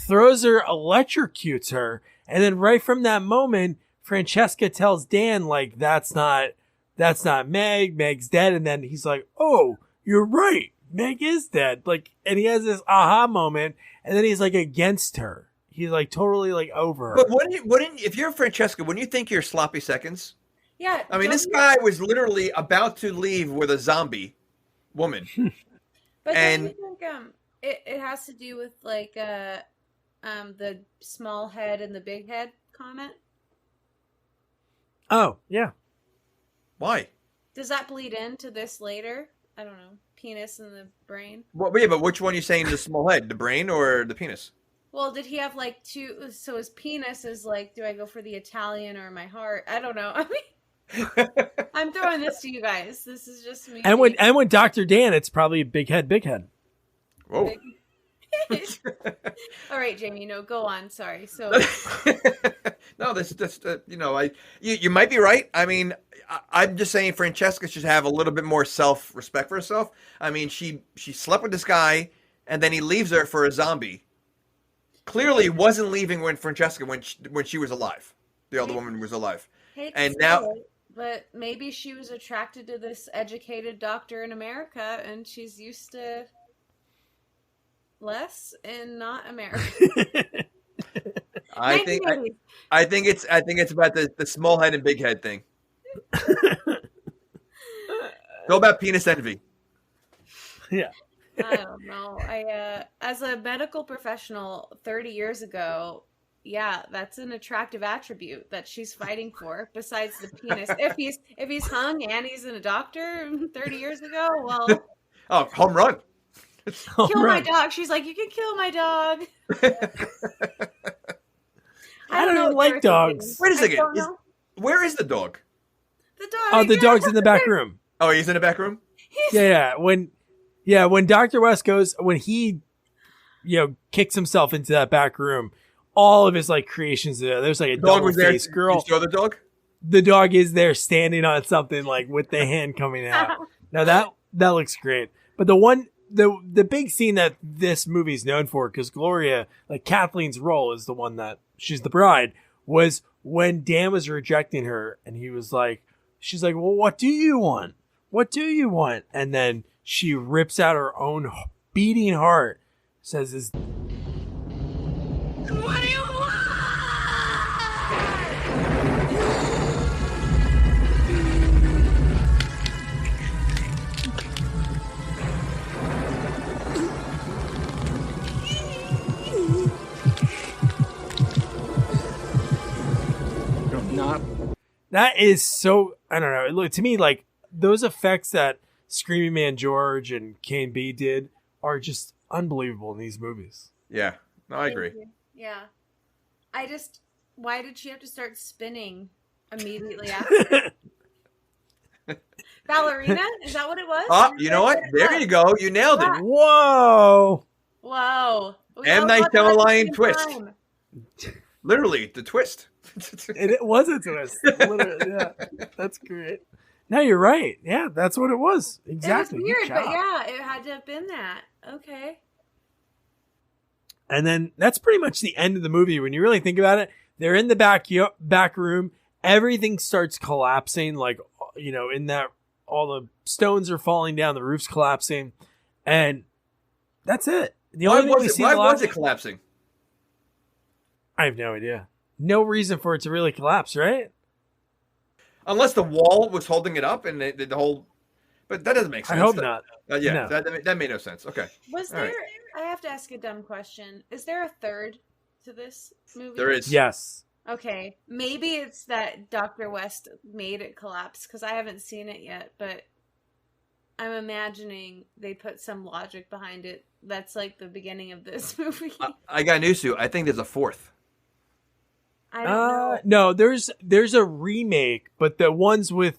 throws her, electrocutes her, and then right from that moment, Francesca tells Dan, like, that's not Meg. Meg's dead. And then he's like, oh, you're right. Meg is dead. Like, and he has this aha moment. And then he's like against her. He's like totally like over her. But wouldn't if you're Francesca, wouldn't you think you're sloppy seconds? Yeah. I mean, this guy was literally about to leave with a zombie woman. But and don't you think it has to do with like the small head and the big head comment? Oh, yeah. Why? Does that bleed into this later? I don't know. Penis and the brain? Well, yeah, but which one are you saying the small head? The brain or the penis? Well, did he have like two? So his penis is like, do I go for the Italian or my heart? I don't know. I mean, I'm throwing this to you guys. This is just me. And when Dr. Dan, it's probably big head. Whoa. All right, Jamie. No, go on. Sorry. So no, this you know, you might be right. I mean, I'm just saying Francesca should have a little bit more self-respect for herself. I mean, she slept with this guy, and then he leaves her for a zombie. Clearly, wasn't leaving when Francesca when she was alive. The other woman was alive, and now. But maybe she was attracted to this educated doctor in America, and she's used to less in not America. I think it's about the small head and big head thing. Go about penis envy. Yeah. I don't know. I as a medical professional 30 years ago, yeah, that's an attractive attribute that she's fighting for besides the penis. If he's hung and he's a doctor 30 years ago, well, oh, home run. Kill my dog. She's like, you can kill my dog. I don't know even what they like were dogs. thinking. Wait a second. I don't know. Where is the dog? The dog. Oh, the yeah. dog's in the back room. Oh, he's in the back room? Yeah. When Dr. West when he, kicks himself into that back room, all of his like creations there. There's like a The dog double was there. face girl. You saw the dog? The dog is there standing on something like with the hand coming out. Now that looks great. But the big scene that this movie's known for, because Gloria, like Kathleen's role is the one that she's the bride, was when Dan was rejecting her and he was like, she's like, well, what do you want? What do you want? And then she rips out her own beating heart, says this. What do you want? That is so, I don't know. Look, to me, like those effects that Screaming Man George and Cain B did are just unbelievable in these movies. Yeah. No, I agree. Yeah. Why did she have to start spinning immediately after? Ballerina? Is that what it was? Oh, you know what? There you go. You nailed it. Whoa. Whoa. M. Night Shyamalan twist. Literally, the twist. It was a twist. Literally, yeah. That's great. No, you're right. Yeah, that's what it was. Exactly. It was weird, Good but job. yeah, it had to have been that. Okay. And then that's pretty much the end of the movie. When you really think about it, they're in the back room. Everything starts collapsing. Like, in that, all the stones are falling down. The roof's collapsing. And that's it. The Why only thing we see was it collapsing? I have no idea. No reason for it to really collapse, right? Unless the wall was holding it up and the whole... But that doesn't make sense. I hope not. Yeah, No. that made no sense. Okay. Was All there... right. I have to ask a dumb question. Is there a third to this movie? There is. Yes. Okay. Maybe it's that Dr. West made it collapse, because I haven't seen it yet, but I'm imagining they put some logic behind it. That's like the beginning of this movie. I got news to you. I think there's a fourth. I don't know. No, there's a remake, but the ones with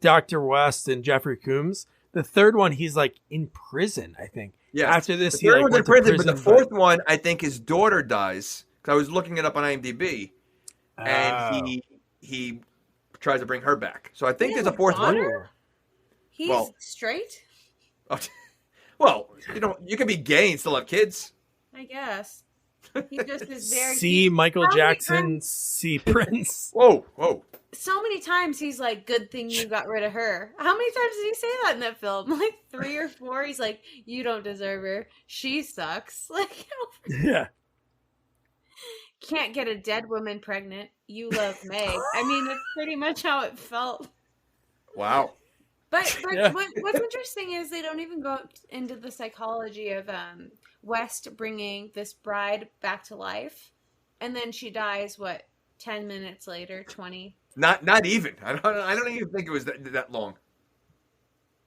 Dr. West and Jeffrey Combs, the third one, he's like in prison, I think. Yeah. After this, the he third like one's went in to prison, but the fourth but- one, I think his daughter dies. Because I was looking it up on IMDb, and he tries to bring her back. So I think there's a fourth one. daughter? He's Well- straight? Well, you can be gay and still have kids. I guess. He just is very... C. Michael How many Jackson, times- C. Prince. Whoa. So many times he's like, good thing you got rid of her. How many times did he say that in that film? Like 3 or 4? He's like, you don't deserve her. She sucks. Like, Yeah. can't get a dead woman pregnant. You love Meg. I mean, that's pretty much how it felt. Wow. But Yeah. what's interesting is they don't even go into the psychology of West bringing this bride back to life, and then she dies. 10 minutes later, 20. Not even. I don't even think it was that long.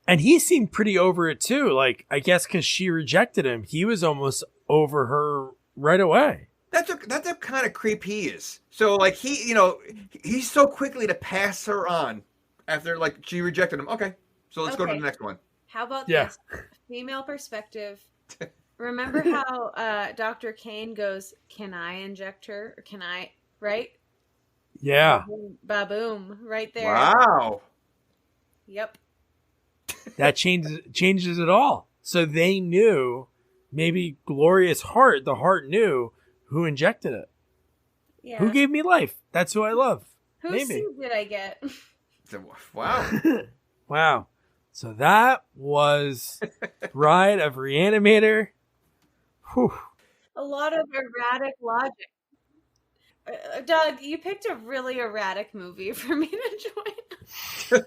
And he seemed pretty over it too. Like, I guess because she rejected him, he was almost over her right away. That's a kind of creep he is. So like he's so quickly to pass her on after like she rejected him. Okay, so let's go to the next one. How about Yeah. this? Female perspective. Remember how Dr. Cain goes, can I inject her? Or can I, right? Yeah. Ba-boom, right there. Wow. Yep. That changes it all. So they knew, maybe Gloria's heart, the heart knew who injected it. Yeah. Who gave me life? That's who I love. Whose maybe. seed did I get? Wow. Wow. So that was Bride of Re-Animator. Whew. A lot of erratic logic. Doug, you picked a really erratic movie for me to join.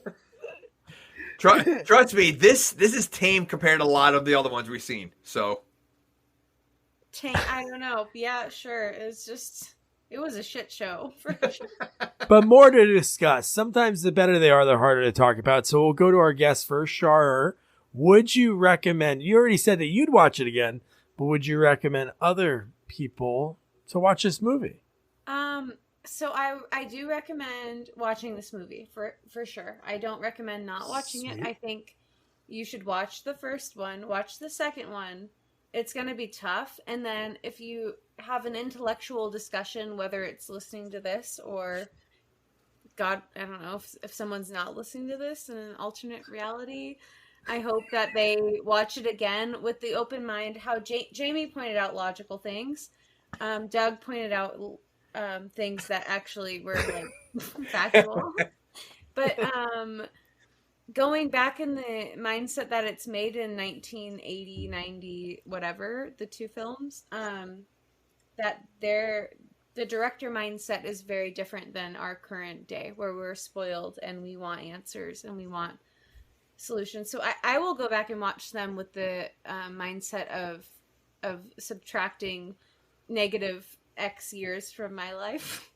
Trust me, this is tame compared to a lot of the other ones we've seen. So I don't know. Yeah, sure. It was a shit show. For sure. But more to discuss. Sometimes the better they are, the harder to talk about. So we'll go to our guest first, Shorror. Would you recommend, you already said that you'd watch it again, but would you recommend other people to watch this movie? So I do recommend watching this movie for sure. I don't recommend not watching it. I think you should watch the first one, watch the second one. It's going to be tough. And then if you have an intellectual discussion, whether it's listening to this or God, I don't know if someone's not listening to this in an alternate reality, I hope that they watch it again with the open mind. How Jamie pointed out logical things. Doug pointed out things that actually were like factual. But going back in the mindset that it's made in 1980, 90, whatever, the two films, that the director mindset is very different than our current day, where we're spoiled and we want answers and we want solutions. So I will go back and watch them with the mindset of subtracting negative X years from my life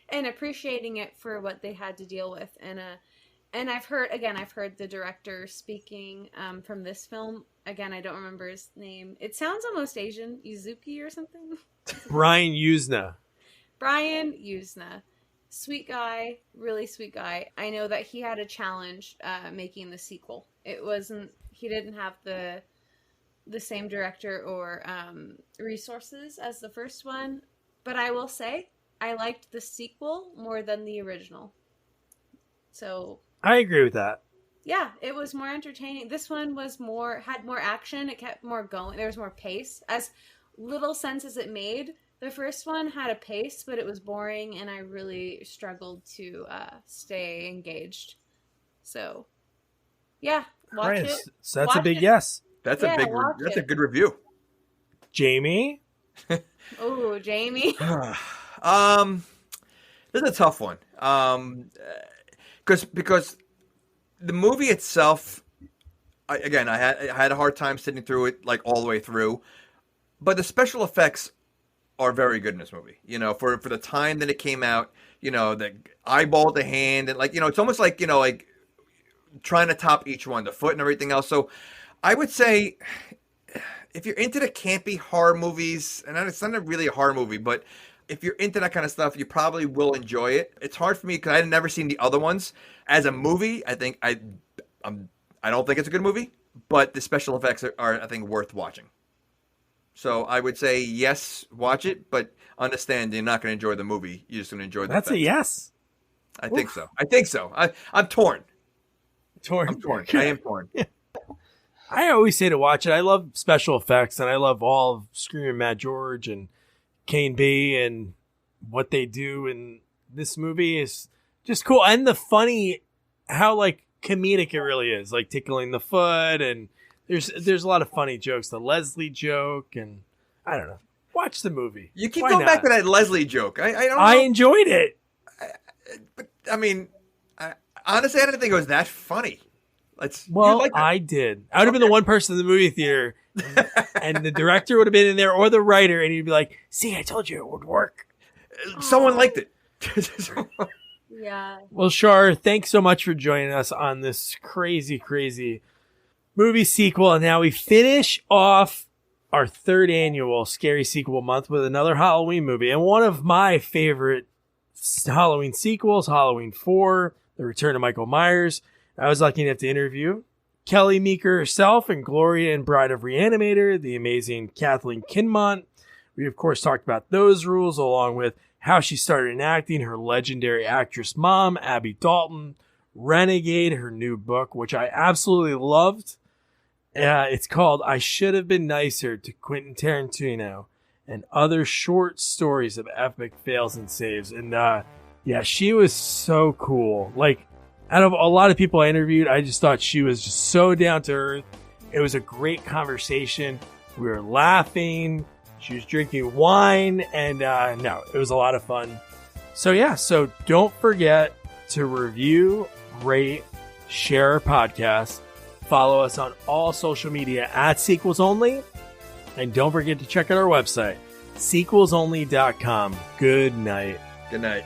and appreciating it for what they had to deal with. And I've heard the director speaking from this film. Again, I don't remember his name. It sounds almost Asian, Yuzuki or something. Brian Usna. Sweet guy, really sweet guy. I know that he had a challenge making the sequel. He didn't have the same director or resources as the first one. But I will say, I liked the sequel more than the original. So I agree with that. Yeah, it was more entertaining. This one had more action. It kept more going. There was more pace. As little sense as it made, the first one had a pace, but it was boring, and I really struggled to stay engaged. So, yeah, watch it. So that's a big yes. That's a good review. Jamie? Oh, Jamie. This is a tough one. Because the movie itself, I had a hard time sitting through it like all the way through, but the special effects are very good in this movie. You know, for the time that it came out, you know, the eyeball to hand, and like, you know, it's almost like, you know, like trying to top each one, the foot and everything else. So I would say if you're into the campy horror movies, and it's not really a horror movie, but if you're into that kind of stuff, you probably will enjoy it. It's hard for me because I had never seen the other ones. As a movie, I think I don't think it's a good movie, but the special effects are I think worth watching. So I would say yes, watch it, but understand you're not going to enjoy the movie. You're just going to enjoy the That's effects. a yes. I think so. I'm torn. I'm torn. I am torn. I always say to watch it. I love special effects, and I love all of Screaming Mad George and Cain B, and what they do in this movie is just cool. And the funny, how like comedic it really is, like tickling the foot, and there's a lot of funny jokes. The Leslie joke, and I don't know. Watch the movie. You keep going back to that Leslie joke. I don't know. I enjoyed it. But I mean, honestly, I didn't think it was that funny. I did. I would have been the one person in the movie theater, and the director would have been in there, or the writer, and he'd be like, "See, I told you it would work." Someone liked it. Yeah. Well, Shorror, thanks so much for joining us on this crazy, crazy movie sequel. And now we finish off our third annual Scary Sequel Month with another Halloween movie. And one of my favorite Halloween sequels, Halloween 4, The Return of Michael Myers. I was lucky enough to interview Kelly Meeker herself and Gloria and Bride of Re-Animator, the amazing Kathleen Kinmont. We, of course, talked about those rules along with how she started in acting, her legendary actress mom, Abby Dalton, Renegade, her new book, which I absolutely loved. It's called I Should Have Been Nicer to Quentin Tarantino, and other short stories of epic fails and saves. And yeah, she was so cool. Like, out of a lot of people I interviewed, I just thought she was just so down to earth. It was a great conversation. We were laughing. She was drinking wine, and no, it was a lot of fun. So yeah, so don't forget to review, rate, share our podcast. Follow us on all social media at Sequels Only. And don't forget to check out our website, sequelsonly.com. Good night. Good night.